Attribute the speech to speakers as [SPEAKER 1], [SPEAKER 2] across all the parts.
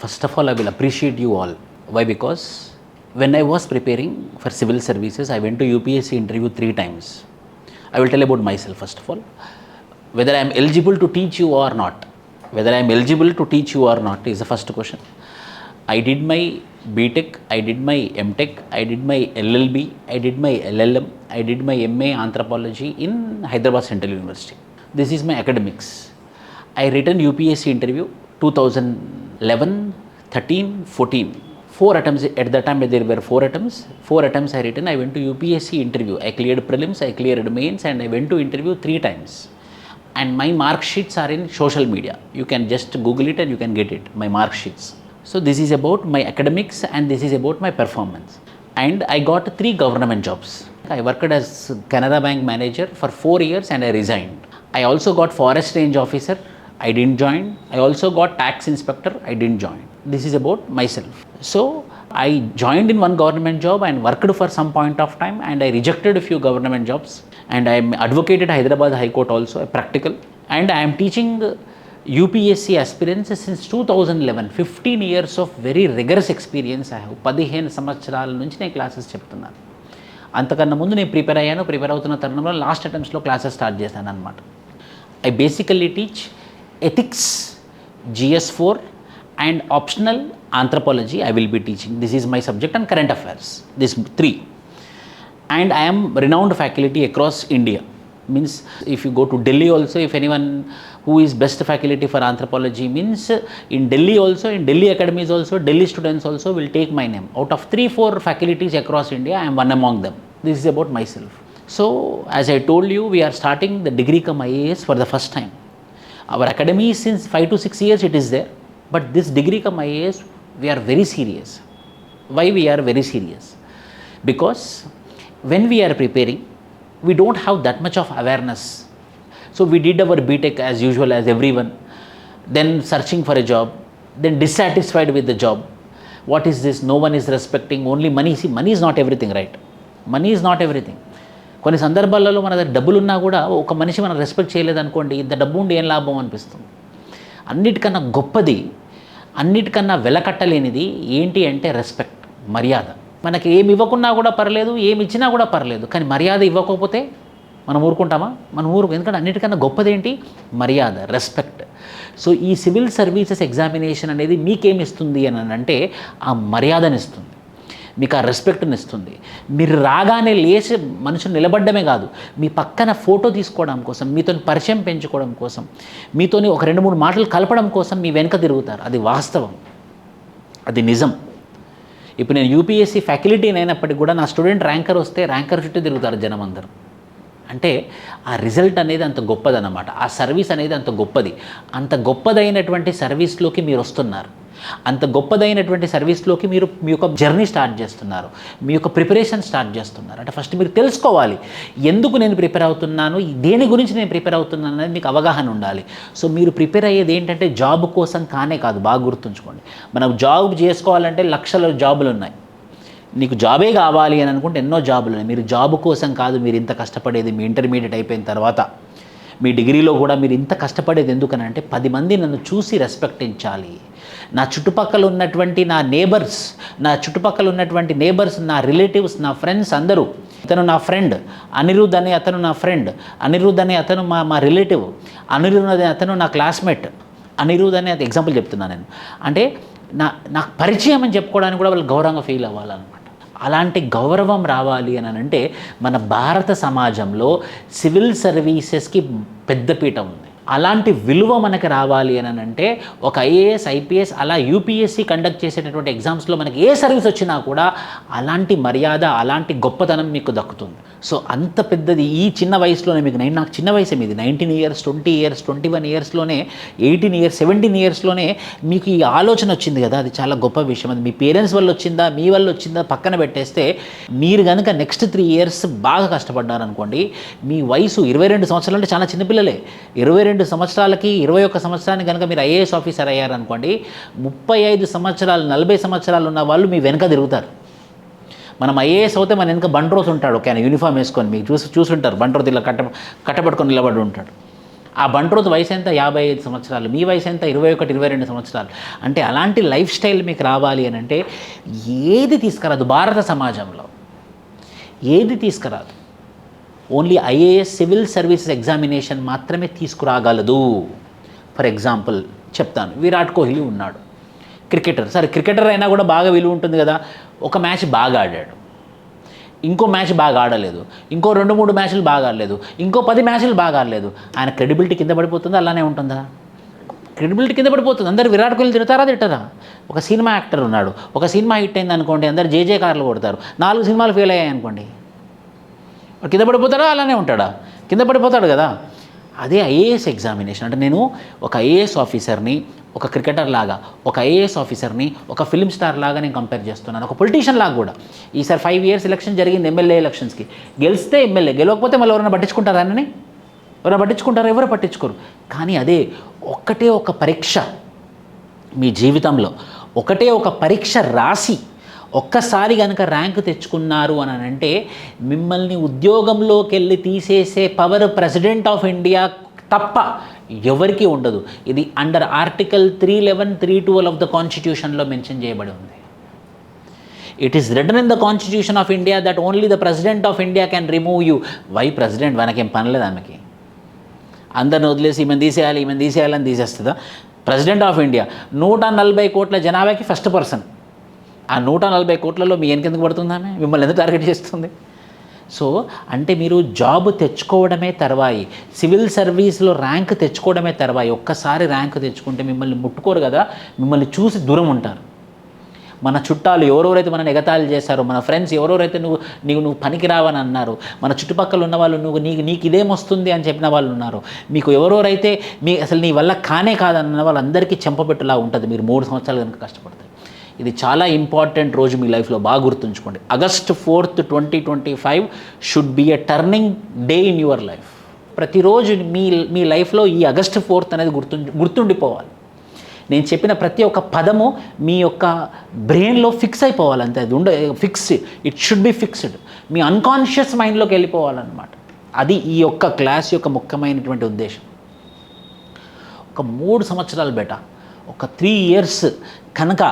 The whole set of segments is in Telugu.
[SPEAKER 1] First of all, I will appreciate you all. Why? Because when I was preparing for civil services, I went to UPSC interview 3 times. I will tell about myself first of all. Whether I am eligible to teach you or not. Whether I am eligible to teach you or not is the first question. I did my BTech, I did my MTech, I did my LLB, I did my LLM, I did my MA Anthropology in Hyderabad Central University. This is my academics. I written UPSC interview 2011, 13, 14. 4 attempts, at that time there were 4 attempts. 4 attempts I written, I went to UPSC interview. I cleared prelims, I cleared mains, and I went to interview 3 times. And my mark sheets are in social media. You can just Google it and you can get it, my mark sheets. So this is about my academics and this is about my performance. And I got 3 government jobs. I worked as Canara Bank manager for 4 years and I resigned. I also got forest range officer. I didn't join. I also got tax inspector. I didn't join. This is about myself. So I joined in one government job and worked for some point of time and I rejected a few government jobs. And I am advocated Hyderabad High Court also, a practical. And I am teaching UPSC aspirants since 2011. 15 years of very rigorous experience I have. 15 సంవత్సరాల నుంచి నేను క్లాసెస్ చెప్తున్నాను. అంతకన్నా ముందు నేను ప్రిపేర్ అవుతున్న తరుణంలో లాస్ట్ అటెంప్ట్స్లో క్లాసెస్ స్టార్ట్ చేశాను అనమాట. I basically teach ethics, GS4 and optional anthropology I will be teaching. This is my subject and current affairs, this 3. And I am renowned faculty across India. Means if you go to Delhi also, if anyone who is best faculty for anthropology means in Delhi also, in Delhi academies also, Delhi students also will take my name. Out of 3-4 faculties across India, I am one among them. This is about myself. So as I told you, we are starting the degree cum IAS for the first time. Our academy since 5 to 6 years it is there, but this degree cum IAS we are very serious. Why we are very serious? Because when we are preparing, we don't have that much of awareness. So we did our BTech as usual as everyone, then searching for a job, then dissatisfied with the job. What is this? No one is respecting, only money. See, money is not everything, right? Money is not everything. కొన్ని సందర్భాలలో మన దగ్గర డబ్బులున్నా కూడా ఒక మనిషి మనం రెస్పెక్ట్ చేయలేదనుకోండి, ఇంత డబ్బు ఉండి ఏం లాభం అనిపిస్తుంది. అన్నిటికన్నా గొప్పది, అన్నిటికన్నా వెలకట్టలేనిది ఏంటి అంటే రెస్పెక్ట్, మర్యాద. మనకి ఏమి ఇవ్వకున్నా కూడా పర్లేదు, ఏమి ఇచ్చినా కూడా పర్లేదు, కానీ మర్యాద ఇవ్వకపోతే మనం ఊరుకుంటామా? మనం ఎందుకంటే అన్నిటికన్నా గొప్పది ఏంటి? మర్యాద, రెస్పెక్ట్. సో ఈ సివిల్ సర్వీసెస్ ఎగ్జామినేషన్ అనేది మీకేమి ఇస్తుంది అని అంటే ఆ మర్యాదనిస్తుంది, మీకు ఆ రెస్పెక్ట్ని ఇస్తుంది. మీరు రాగానే లేచి మనుషులు నిలబడ్డమే కాదు, మీ పక్కన ఫోటో తీసుకోవడం కోసం, మీతో పరిచయం పెంచుకోవడం కోసం, మీతోని ఒక 2-3 మాటలు కలపడం కోసం మీ వెనక తిరుగుతారు. అది వాస్తవం, అది నిజం. ఇప్పుడు నేను యూపీఎస్సీ ఫ్యాకల్టీ అయినప్పటికీ కూడా నా స్టూడెంట్ ర్యాంకర్ వస్తే ర్యాంకర్ చుట్టూ తిరుగుతారు జనం అందరూ. అంటే ఆ రిజల్ట్ అనేది అంత గొప్పదన్నమాట, ఆ సర్వీస్ అనేది అంత గొప్పది. అంత గొప్పదైనటువంటి సర్వీస్లోకి మీరు వస్తున్నారు, అంత గొప్పదైనటువంటి సర్వీస్లోకి మీరు మీ యొక్క జర్నీ స్టార్ట్ చేస్తున్నారు, మీ యొక్క ప్రిపరేషన్ స్టార్ట్ చేస్తున్నారు. అంటే ఫస్ట్ మీరు తెలుసుకోవాలి, ఎందుకు నేను ప్రిపేర్ అవుతున్నాను, దేని గురించి నేను ప్రిపేర్ అవుతున్నాను అనేది మీకు అవగాహన ఉండాలి. సో మీరు ప్రిపేర్ అయ్యేది ఏంటంటే జాబ్ కోసం కానే కాదు, బాగా గుర్తుంచుకోండి. మనం జాబ్ చేసుకోవాలంటే లక్షల జాబులు ఉన్నాయి. నీకు జాబే కావాలి అని అనుకుంటే ఎన్నో జాబులు ఉన్నాయి. మీరు జాబ్ కోసం కాదు మీరు ఇంత కష్టపడేది. మీ ఇంటర్మీడియట్ అయిపోయిన తర్వాత మీ డిగ్రీలో కూడా మీరు ఇంత కష్టపడేది ఎందుకనంటే 10 మంది నన్ను చూసి రెస్పెక్ట్ ఇచ్చాలి. నా చుట్టుపక్కల ఉన్నటువంటి నా నేబర్స్, నా రిలేటివ్స్, నా ఫ్రెండ్స్ అందరూ, ఇతను నా ఫ్రెండ్ అనిరుద్ అనే అతను నా ఫ్రెండ్, అనిరుద్ అనే అతను మా రిలేటివ్, అనిరుద్ అనే అతను నా క్లాస్మేట్, అనిరుద్ అనే ఎగ్జాంపుల్ చెప్తున్నాను నేను. అంటే నాకు పరిచయం అని చెప్పుకోవడానికి కూడా వాళ్ళు గౌరవంగా ఫీల్ అవ్వాలన్నమాట. అలాంటి గౌరవం రావాలి అని అంటే మన భారత సమాజంలో సివిల్ సర్వీసెస్కి పెద్దపీట ఉంది. అలాంటి విలువ మనకి రావాలి అని అంటే ఒక ఐఏఎస్, ఐపీఎస్ అలా యూపీఎస్సీ కండక్ట్ చేసేటటువంటి ఎగ్జామ్స్లో మనకి ఏ సర్వీస్ వచ్చినా కూడా అలాంటి మర్యాద, అలాంటి గొప్పతనం మీకు దక్కుతుంది. సో అంత పెద్దది ఈ చిన్న వయసులోనే మీకు, నాకు చిన్న వయసే మీది, 19 years, 20 years, 21 yearsలోనే, 18 years, 17 yearsలోనే మీకు ఈ ఆలోచన వచ్చింది కదా, అది చాలా గొప్ప విషయం. అది మీ పేరెంట్స్ వల్ల వచ్చిందా, మీ వల్ల వచ్చిందా పక్కన పెట్టేస్తే, మీరు కనుక నెక్స్ట్ 3 years బాగా కష్టపడ్డారనుకోండి, మీ వయసు 22 సంవత్సరాలు అంటే చాలా చిన్నపిల్లలే. 22 సంవత్సరాలకి 21 సంవత్సరానికి కనుక మీరు ఐఏఎస్ ఆఫీసర్ అయ్యారనుకోండి, 35 సంవత్సరాలు 40 సంవత్సరాలు ఉన్న వాళ్ళు మీ వెనక తిరుగుతారు. మనం ఐఏఎస్ అవుతే మన వెనక బంట్రోస్ ఉంటాడు, ఒక ఆయన యూనిఫామ్ వేసుకొని, మీకు చూసుంటారు, బంట్రోస్ ఇలా కట్టబట్టుకొని నిలబడి ఉంటాడు. ఆ బంట్రోత్ వయసు ఎంత? 55 సంవత్సరాలు. మీ వయసు ఎంత? 21, 22 సంవత్సరాలు. అంటే అలాంటి లైఫ్ స్టైల్ మీకు రావాలి అని అంటే ఏది తీసుకురాదు భారత సమాజంలో, ఏది తీసుకురాదు. Only IAS civil services examination మాత్రమే తీసుకురాగలదు. ఫర్ ఎగ్జాంపుల్ చెప్తాను, విరాట్ కోహ్లీ ఉన్నాడు, క్రికెటర్. సరే క్రికెటర్ అయినా కూడా బాగా విలువ ఉంటుంది కదా. ఒక మ్యాచ్ బాగా ఆడాడు, ఇంకో మ్యాచ్ బాగా ఆడలేదు, ఇంకో 2-3 మ్యాచ్లు బాగా ఆడలేదు, ఇంకో 10 మ్యాచ్లు బాగా ఆడలేదు. ఆయన క్రెడిబిలిటీ కింద పడిపోతుందా? అలానే ఉంటుందా? క్రెడిబిలిటీ కింద పడిపోతుంది. అందరు విరాట్ కోహ్లీ తిడతారా? ఒక సినిమా యాక్టర్ ఉన్నాడు, ఒక సినిమా హిట్ అయింది అనుకోండి, అందరు జేజే కార్లు కొడతారు. 4 సినిమాలు ఫెయిల్ అయ్యాయి అనుకోండి, కింద పడిపోతాడా? అలానే ఉంటాడా? కింద పడిపోతాడు కదా. అదే ఐఏఎస్ ఎగ్జామినేషన్ అంటే నేను ఒక ఐఏఎస్ ఆఫీసర్ని ఒక క్రికెటర్ లాగా, ఒక ఐఏఎస్ ఆఫీసర్ని ఒక ఫిల్మ్ స్టార్ లాగా నేను కంపేర్ చేస్తున్నాను, ఒక పొలిటీషియన్ లాగా కూడా. ఈసారి 5 years ఎలక్షన్ జరిగింది, ఎమ్మెల్యే ఎలక్షన్స్కి. గెలిస్తే ఎమ్మెల్యే, గెలవకపోతే మళ్ళీ ఎవరైనా పట్టించుకుంటారా? ఆయనని ఎవరైనా పట్టించుకుంటారా? ఎవరు పట్టించుకోరు. కానీ అదే ఒక్కటే ఒక పరీక్ష మీ జీవితంలో, ఒకటే ఒక పరీక్ష రాసి ఒక్కసారి కనుక ర్యాంక్ తెచ్చుకున్నారు అని అంటే మిమ్మల్ని ఉద్యోగంలోకి వెళ్ళి తీసేసే పవర్ ప్రెసిడెంట్ ఆఫ్ ఇండియా తప్ప ఎవరికి ఉండదు. ఇది అండర్ ఆర్టికల్ 311, 312 ఆఫ్ ద కాన్స్టిట్యూషన్లో మెన్షన్ చేయబడి ఉంది. It is written in the constitution of India that only the president of India can remove you. Why president? మనకేం పనిలేదు ఆమెకి. అందరిని వదిలేసి ఈమెను తీసేయాలని తీసేస్తుందా? ప్రెసిడెంట్ ఆఫ్ ఇండియా 140 కోట్ల జనాభాకి ఫస్ట్ పర్సన్. ఆ 140 కోట్లలో మీ ఎందుకు పడుతుంది ఆమె? మిమ్మల్ని ఎందుకు టార్గెట్ చేస్తుంది? సో అంటే మీరు జాబ్ తెచ్చుకోవడమే తర్వాయి, సివిల్ సర్వీస్లో ర్యాంక్ తెచ్చుకోవడమే తర్వాయి. ఒక్కసారి ర్యాంక్ తెచ్చుకుంటే మిమ్మల్ని ముట్టుకోరు కదా, మిమ్మల్ని చూసి దూరం ఉంటారు. మన చుట్టాలు ఎవరెవరైతే మనల్ని ఎగతాళి చేశారో, మన ఫ్రెండ్స్ ఎవరెవరైతే నువ్వు పనికిరావని అన్నారు, మన చుట్టుపక్కల ఉన్న వాళ్ళు నీకు ఇదేమొస్తుంది అని చెప్పిన వాళ్ళు ఉన్నారు, మీకు ఎవరెవరైతే అసలు నీ వల్ల కానే కాదన్న వాళ్ళందరికీ చెంపపెట్టులా ఉంటుంది మీరు 3 సంవత్సరాలు కనుక కష్టపడతారు. ఇది చాలా ఇంపార్టెంట్ రోజు మీ లైఫ్లో, బాగా గుర్తుంచుకోండి. August 4th, 2025 should be a turning day in your life. ప్రతిరోజు మీ లైఫ్లో ఈ August 4th అనేది గుర్తుండిపోవాలి. నేను చెప్పిన ప్రతి ఒక్క పదము మీ యొక్క బ్రెయిన్లో ఫిక్స్ అయిపోవాలి. అంతే, అది it should be fixed. Me unconscious మైండ్లోకి వెళ్ళిపోవాలన్నమాట. అది ఈ యొక్క క్లాస్ యొక్క ముఖ్యమైనటువంటి ఉద్దేశం. ఒక 3 సంవత్సరాలు ఒక 3 years కనుక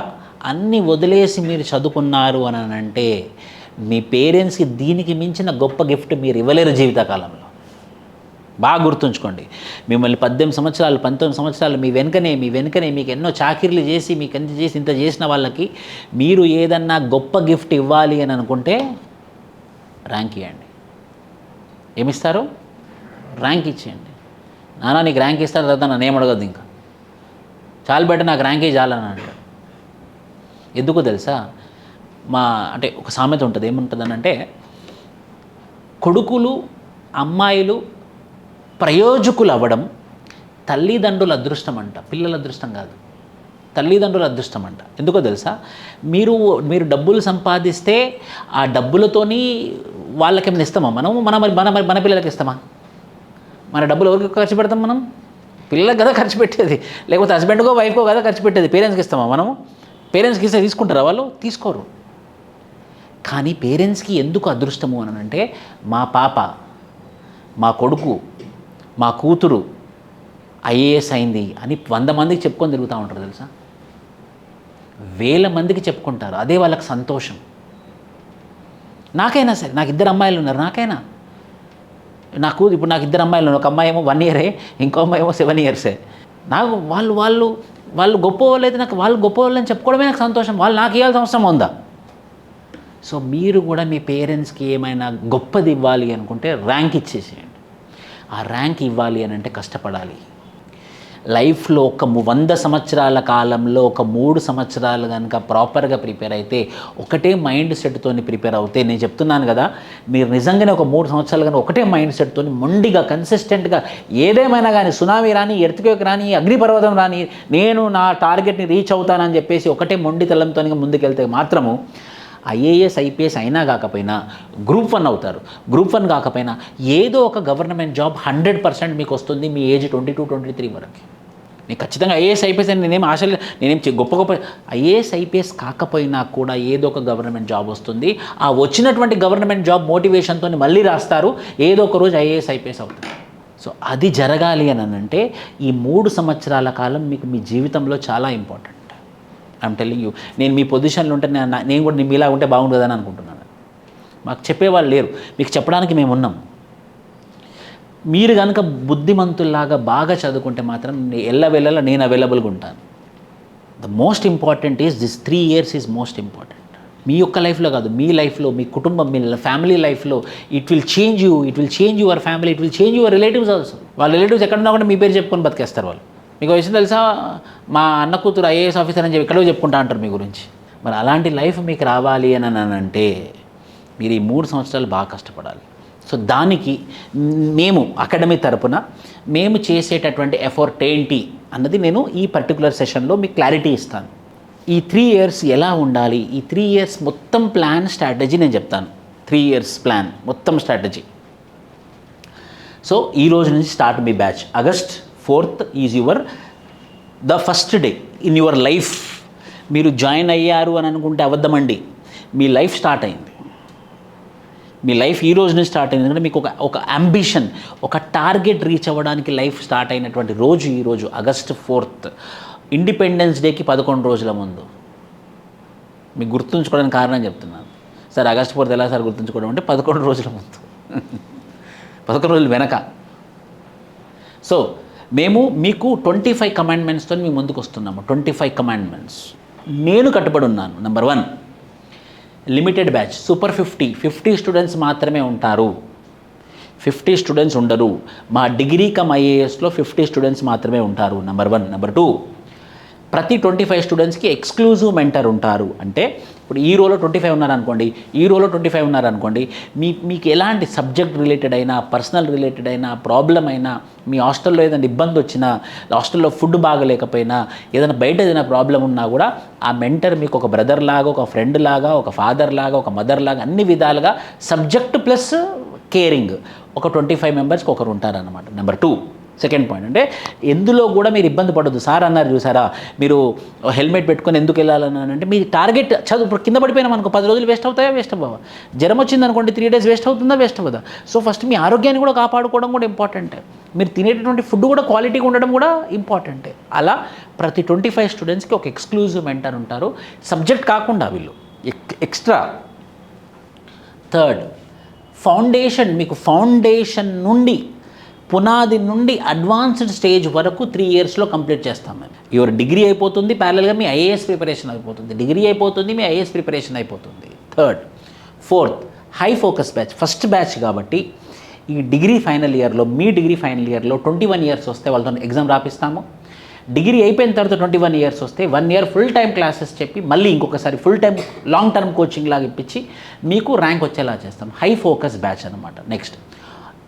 [SPEAKER 1] అన్నీ వదిలేసి మీరు చదువుకున్నారు అని అంటే మీ పేరెంట్స్కి దీనికి మించిన గొప్ప గిఫ్ట్ మీరు ఇవ్వలేరు జీవితకాలంలో. బాగా గుర్తుంచుకోండి. మిమ్మల్ని 18 సంవత్సరాలు 19 సంవత్సరాలు మీ వెనుకనే మీకు ఎన్నో చాకిరీలు చేసి ఇంత చేసిన వాళ్ళకి మీరు ఏదన్నా గొప్ప గిఫ్ట్ ఇవ్వాలి అని అనుకుంటే ర్యాంక్ ఇవ్వండి. ఏమిస్తారు? ర్యాంక్ ఇచ్చేయండి. నాన్న నీకు ర్యాంక్ ఇస్తారు, తర్వాత నన్ను ఏమడగద్దు, ఇంకా చాలు నాకు ర్యాంకే చాలని అంటాడు. ఎందుకో తెలుసా? అంటే ఒక సామెత ఉంటుంది, ఏముంటుందనంటే కొడుకులు అమ్మాయిలు ప్రయోజకులు అవ్వడం తల్లిదండ్రుల అదృష్టం అంట, పిల్లల అదృష్టం కాదు, తల్లిదండ్రుల అదృష్టం అంట. ఎందుకో తెలుసా? మీరు డబ్బులు సంపాదిస్తే ఆ డబ్బులతోని వాళ్ళకేమైనా ఇస్తామా? మన పిల్లలకి ఇస్తామా? మన డబ్బులు ఎవరికి ఖర్చు పెడతాం? మనం పిల్లలకు కదా ఖర్చు పెట్టేది, లేకపోతే హస్బెండ్కో వైఫ్కో కదా ఖర్చు పెట్టేది. పేరెంట్స్కి ఇస్తామా? మనము పేరెంట్స్కి ఇస్తే తీసుకుంటారా వాళ్ళు? తీసుకోరు. కానీ పేరెంట్స్కి ఎందుకు అదృష్టము అని అంటే మా పాప, మా కొడుకు, మా కూతురు ఐఏఎస్ అయింది అని 100 మందికి చెప్పుకొని తిరుగుతూ ఉంటారు తెలుసా. 1000 మందికి చెప్పుకుంటారు. అదే వాళ్ళకి సంతోషం. నాకైనా సరే, నాకు 2 అమ్మాయిలు ఉన్నారు, ఇప్పుడు నాకు 2 అమ్మాయిలు ఉన్నారు. ఒక అమ్మాయి ఏమో 1 year, ఇంకో అమ్మాయి ఏమో 7 years. నాకు వాళ్ళు గొప్ప వాళ్ళు అయితే నాకు వాళ్ళు గొప్ప వాళ్ళని చెప్పుకోవడమే నాకు సంతోషం. వాళ్ళు నాకు ఇవ్వాల్సిన అవసరం ఉందా? సో మీరు కూడా మీ పేరెంట్స్కి ఏమైనా గొప్పది ఇవ్వాలి అనుకుంటే ర్యాంక్ ఇచ్చేసేయండి. ఆ ర్యాంక్ ఇవ్వాలి అని అంటే కష్టపడాలి. లైఫ్లో ఒక 100 సంవత్సరాల కాలంలో ఒక 3 సంవత్సరాలు కనుక ప్రాపర్గా ప్రిపేర్ అయితే, ఒకటే మైండ్ సెట్తో ప్రిపేర్ అవుతే, నేను చెప్తున్నాను కదా, మీరు నిజంగానే ఒక 3 సంవత్సరాలు కానీ ఒకటే మైండ్ సెట్తో మొండిగా కన్సిస్టెంట్గా ఏదేమైనా కానీ, సునామీ రాని, ఎర్త్క్వేక్ రాని, అగ్నిపర్వతం రాని, నేను నా టార్గెట్ని రీచ్ అవుతానని చెప్పేసి ఒకటే మొండి తలంతో ముందుకెళ్తే మాత్రము ఐఏఎస్ ఐపీఎస్ అయినా కాకపోయినా గ్రూప్ 1 అవుతారు. గ్రూప్ 1 కాకపోయినా ఏదో ఒక గవర్నమెంట్ జాబ్ 100% మీకు వస్తుంది మీ ఏజ్ 22-23 వరకు. నేను ఖచ్చితంగా ఐఏఎస్ ఐపీఎస్ అని నేనేం గొప్ప ఐఏఎస్ ఐపీఎస్ కాకపోయినా కూడా ఏదో ఒక గవర్నమెంట్ జాబ్ వస్తుంది. ఆ వచ్చినటువంటి గవర్నమెంట్ జాబ్ మోటివేషన్తో మళ్ళీ రాస్తారు, ఏదో ఒక రోజు ఐఏఎస్ ఐపీఎస్ అవుతారు. సో అది జరగాలి అని అంటే ఈ 3 సంవత్సరాల కాలం మీకు మీ జీవితంలో చాలా ఇంపార్టెంట్. ఐఎమ్ టెల్లింగ్ యూ, నేను మీ పొజిషన్లో ఉంటే నేను కూడా మీలా ఉంటే బాగుంటుందని అనుకుంటున్నాను. మాకు చెప్పేవాళ్ళు లేరు, మీకు చెప్పడానికి మేము ఉన్నాం. మీరు కనుక బుద్ధిమంతుల్లాగా బాగా చదువుకుంటే మాత్రం ఎల్లవేళలా నేను అవైలబుల్గా ఉంటాను. The most important is this 3 years is most important. మీ యొక్క లైఫ్లో కాదు, మీ లైఫ్లో, మీ కుటుంబం, మీ ఫ్యామిలీ లైఫ్లో it will change you, it will change your family, it will change your relatives also. వాళ్ళ రిలేటివ్స్ ఎక్కడున్నా కూడా మీ పేరు చెప్పుకొని బతికేస్తారు వాళ్ళు. మీకు విషయం తెలుసా, మా అన్న కూతురు ఐఏఎస్ ఆఫీసర్ అని చెప్పి ఎక్కడో చెప్పుకుంటా అంటారు మీ గురించి. మరి అలాంటి లైఫ్ మీకు రావాలి అని అంటే మీరు ఈ 3 సంవత్సరాలు బాగా కష్టపడాలి. సో దానికి మేము అకాడమీ తరపున మేము చేసేటటువంటి ఎఫర్ట్ ఏంటి అన్నది నేను ఈ పర్టికులర్ సెషన్లో మీకు క్లారిటీ ఇస్తాను. ఈ 3 years ఎలా ఉండాలి, ఈ 3 years మొత్తం ప్లాన్, స్ట్రాటజీ నేను చెప్తాను. 3 years ప్లాన్ మొత్తం స్ట్రాటజీ. సో ఈ రోజు నుంచి start me batch. August 4th is your the first day in your life. మీరు జాయిన్ అయ్యారు అని అనుకుంటే అబద్ధమండి, మీ లైఫ్ స్టార్ట్ అయింది. మీ లైఫ్ ఈ రోజు నుంచి స్టార్ట్ అయింది. ఎందుకంటే మీకు ఒక అంబిషన్, ఒక టార్గెట్ రీచ్ అవ్వడానికి లైఫ్ స్టార్ట్ అయినటువంటి రోజు ఈరోజు August 4th, ఇండిపెండెన్స్ డేకి 11 రోజుల ముందు. మీకు గుర్తుంచుకోవడానికి కారణం చెప్తున్నాను సార్. August 4th ఎలా సార్ గుర్తుంచుకోవడం అంటే 11 రోజుల ముందు, 11 రోజులు వెనక. సో మేము మీకు 25 కమాండ్మెంట్స్తో మీ ముందుకు వస్తున్నాము. 25 కమాండ్మెంట్స్ నేను కట్టుబడి ఉన్నాను. Number 1, limited batch, super 50 students మాత్రమే ఉంటారు. 50 స్టూడెంట్స్ ఉండరు. మా డిగ్రీ కమ్ ఐఏఎస్లో 50 స్టూడెంట్స్ మాత్రమే ఉంటారు. నెంబర్ 1. నెంబర్ 2, ప్రతి 25 స్టూడెంట్స్కి ఎక్స్క్లూజివ్ మెంటర్ ఉంటారు. అంటే ఇప్పుడు ఈ రోలో 25 ఉన్నారనుకోండి, ఈ రోలో 25 ఉన్నారనుకోండి, మీకు ఎలాంటి సబ్జెక్ట్ రిలేటెడ్ అయినా, పర్సనల్ రిలేటెడ్ అయినా, ప్రాబ్లం అయినా, మీ హాస్టల్లో ఏదైనా ఇబ్బంది వచ్చినా, హాస్టల్లో ఫుడ్ బాగలేకపోయినా, ఏదైనా బయట ఏదైనా ప్రాబ్లం ఉన్నా కూడా ఆ మెంటర్ మీకు ఒక బ్రదర్ లాగా, ఒక ఫ్రెండ్ లాగా, ఒక ఫాదర్ లాగా, ఒక మదర్ లాగా, అన్ని విధాలుగా సబ్జెక్ట్ ప్లస్ కేరింగ్ ఒక 25 మెంబర్స్కి ఒకరు ఉంటారన్నమాట. నెంబర్ 2, సెకండ్ పాయింట్ అంటే ఎందులో కూడా మీరు ఇబ్బంది పడద్దు. సార్ అన్నారు చూసారా, మీరు హెల్మెట్ పెట్టుకొని ఎందుకు వెళ్ళాలని అంటే మీ టార్గెట్ చదువు. ఇప్పుడు కింద పడిపోయినా మనకు 10 రోజులు వేస్ట్ అవుతాయా, వేస్ట్ అవ్వవా? జ్వరం వచ్చింది అనుకోండి, 3 days వేస్ట్ అవుతుందా, వేస్ట్ అవ్వదా? సో ఫస్ట్ మీ ఆరోగ్యాన్ని కూడా కాపాడుకోవడం కూడా ఇంపార్టెంట్. మీరు తినేటటువంటి ఫుడ్ కూడా క్వాలిటీగా ఉండడం కూడా ఇంపార్టెంట్. అలా ప్రతి 25 స్టూడెంట్స్కి ఒక ఎక్స్క్లూజివ్ మెంటర్ ఉంటారు, సబ్జెక్ట్ కాకుండా వీళ్ళు ఎక్స్ట్రా. Third, foundation. మీకు ఫౌండేషన్ నుండి, పునాది నుండి అడ్వాన్స్డ్ స్టేజ్ వరకు 3 yearsలో కంప్లీట్ చేస్తాం మేము. యువర్ డిగ్రీ అయిపోతుంది, ప్యారలల్గా మీ ఐఏఎస్ ప్రిపరేషన్ అయిపోతుంది. డిగ్రీ అయిపోతుంది, మీ ఐఏఎస్ ప్రిపరేషన్ అయిపోతుంది. Third. Fourth, high focus batch. First batch కాబట్టి ఈ డిగ్రీ ఫైనల్ ఇయర్లో, మీ డిగ్రీ ఫైనల్ ఇయర్లో 21 years వస్తే వాళ్ళతో ఎగ్జామ్ రాపిస్తాము. డిగ్రీ అయిపోయిన తర్వాత 21 years వస్తే 1 year ఫుల్ టైం క్లాసెస్ చెప్పి మళ్ళీ ఇంకొకసారి full time long term coaching లాగా ఇప్పించి మీకు ర్యాంక్ వచ్చేలా చేస్తాం. హై ఫోకస్ బ్యాచ్ అనమాట. నెక్స్ట్,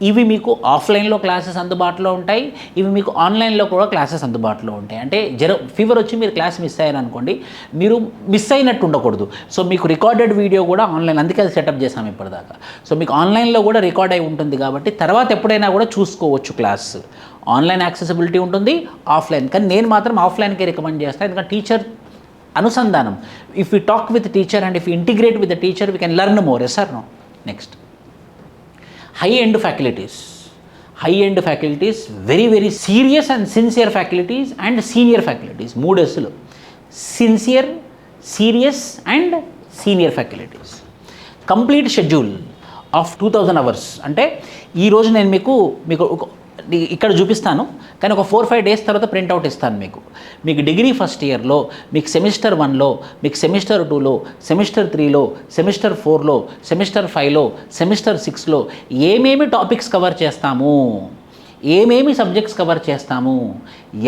[SPEAKER 1] ఇవి మీకు ఆఫ్లైన్లో క్లాసెస్ అందుబాటులో ఉంటాయి, ఇవి మీకు ఆన్లైన్లో కూడా క్లాసెస్ అందుబాటులో ఉంటాయి. అంటే ఫీవర్ వచ్చి మీరు క్లాస్ మిస్ అయ్యారనుకోండి, మీరు మిస్ అయినట్టు ఉండకూడదు. సో మీకు రికార్డెడ్ వీడియో కూడా ఆన్లైన్, అందుకే అది సెటప్ చేసాం ఇప్పటిదాకా. సో మీకు ఆన్లైన్లో కూడా రికార్డ్ అయి ఉంటుంది కాబట్టి తర్వాత ఎప్పుడైనా కూడా చూసుకోవచ్చు క్లాస్. ఆన్లైన్ యాక్సెసిబిలిటీ ఉంటుంది, ఆఫ్లైన్. కానీ నేను మాత్రం ఆఫ్లైన్కే రికమెండ్ చేస్తాను, ఎందుకంటే టీచర్ అనుసంధానం. If you talk with teacher and if you integrate with the teacher we can learn more. Yes or no? Next, high end faculties. High end faculties, very very serious and sincere faculties and senior faculties. 3 S'లు, sincere, serious and senior faculties. Complete schedule of 2000 hours. అంటే ఈరోజు నేను మీకు ఇక్కడ చూపిస్తాను, కానీ ఒక 4-5 days తర్వాత ప్రింట్అవుట్ ఇస్తాను మీకు. మీకు డిగ్రీ ఫస్ట్ ఇయర్లో, మీకు సెమిస్టర్ 1లో, మీకు సెమిస్టర్ 2లో, సెమిస్టర్ 3లో, సెమిస్టర్ 4లో, సెమిస్టర్ 5లో, సెమిస్టర్ 6లో ఏమేమి టాపిక్స్ కవర్ చేస్తాము, ఏమేమి సబ్జెక్ట్స్ కవర్ చేస్తాము,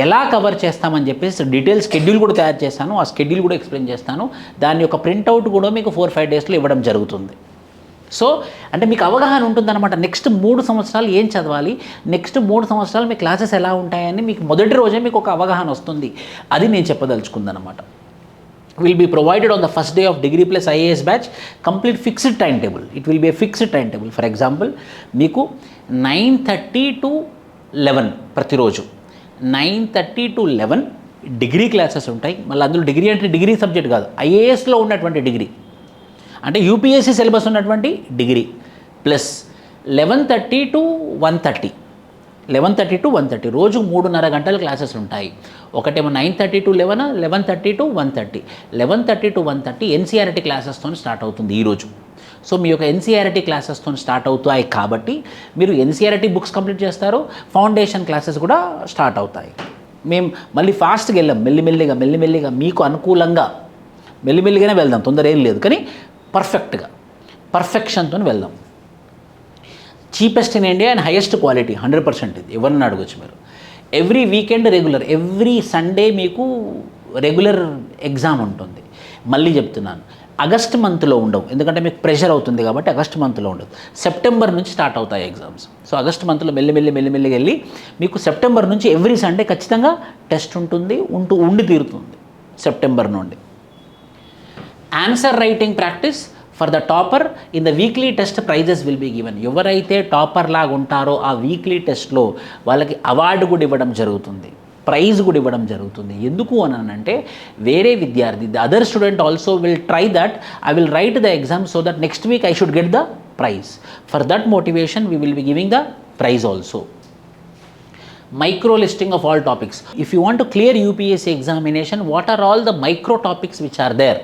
[SPEAKER 1] ఎలా కవర్ చేస్తామని చెప్పేసి డీటెయిల్ షెడ్యూల్ కూడా తయారు చేస్తాను. ఆ షెడ్యూల్ కూడా ఎక్స్ప్లెయిన్ చేస్తాను. దాని యొక్క ప్రింట్అవుట్ కూడా మీకు 4-5 daysలో ఇవ్వడం జరుగుతుంది. సో అంటే మీకు అవగాహన ఉంటుందన్నమాట. నెక్స్ట్ 3 సంవత్సరాలు ఏం చదవాలి, నెక్స్ట్ 3 సంవత్సరాలు మీ క్లాసెస్ ఎలా ఉంటాయని మీకు మొదటి రోజే మీకు ఒక అవగాహన వస్తుంది. అది నేను చెప్పదలుచుకుందనమాట. Will be provided on the first day of degree plus IAS batch complete fixed time table. It will be a fixed time table. For example, మీకు 9:30 to 11 ప్రతిరోజు 9:30 to 11 డిగ్రీ క్లాసెస్ ఉంటాయి. మళ్ళీ అందులో డిగ్రీ అంటే డిగ్రీ సబ్జెక్ట్ కాదు, ఐఏఎస్లో ఉన్నటువంటి డిగ్రీ అంటే యూపీఎస్సీ సిలబస్ ఉన్నటువంటి డిగ్రీ ప్లస్ 11:30 to 1:30. 11:30 to 1:30 రోజు 3.5 గంటల క్లాసెస్ ఉంటాయి. ఒకటేమో 9:30 to 11, 11:30 to 1:30. 11:30 to 1:30 NCERT క్లాసెస్తో start అవుతుంది ఈరోజు. సో మీ యొక్క ఎన్సీఆర్టీ క్లాసెస్తో స్టార్ట్ అవుతాయి కాబట్టి మీరు ఎన్సీఆర్టీ బుక్స్ కంప్లీట్ చేస్తారు, ఫౌండేషన్ క్లాసెస్ కూడా స్టార్ట్ అవుతాయి. మేము మళ్ళీ ఫాస్ట్గా వెళ్ళాం, మెల్లిమెల్లిగా మీకు అనుకూలంగా మెల్లిమెల్లిగానే వెళ్దాం, తొందర ఏం లేదు, కానీ పర్ఫెక్షన్తో వెళ్దాం. Cheapest in India and highest quality 100%. ఇది ఎవరిని అడగొచ్చు మీరు. Every weekend regular, every Sunday మీకు రెగ్యులర్ ఎగ్జామ్ ఉంటుంది. మళ్ళీ చెప్తున్నాను, ఆగస్ట్ మంత్లో ఉండవు, ఎందుకంటే మీకు ప్రెషర్ అవుతుంది కాబట్టి ఆగస్ట్ మంత్లో ఉండదు. సెప్టెంబర్ నుంచి స్టార్ట్ అవుతాయి ఎగ్జామ్స్. సో ఆగస్ట్ మంత్లో మెల్లిమెల్లిగా వెళ్ళి మీకు సెప్టెంబర్ నుంచి ఎవ్రీ సండే ఖచ్చితంగా టెస్ట్ ఉంటుంది, ఉండి తీరుతుంది సెప్టెంబర్ నుండి. Answer writing practice for the topper in the weekly test prizes will be given. ఎవరైతే టాపర్ లాగా ఉంటారో ఆ వీక్లీ టెస్ట్లో వాళ్ళకి అవార్డు కూడా ఇవ్వడం జరుగుతుంది, ప్రైజ్ కూడా ఇవ్వడం జరుగుతుంది. ఎందుకు అని అంటే వేరే విద్యార్థి, the other student also will try that, I will write the exam so that next week I should get the prize. For that motivation we will be giving the prize also. Micro listing of all topics. If you want to clear UPSC examination, what are all the micro topics which are there?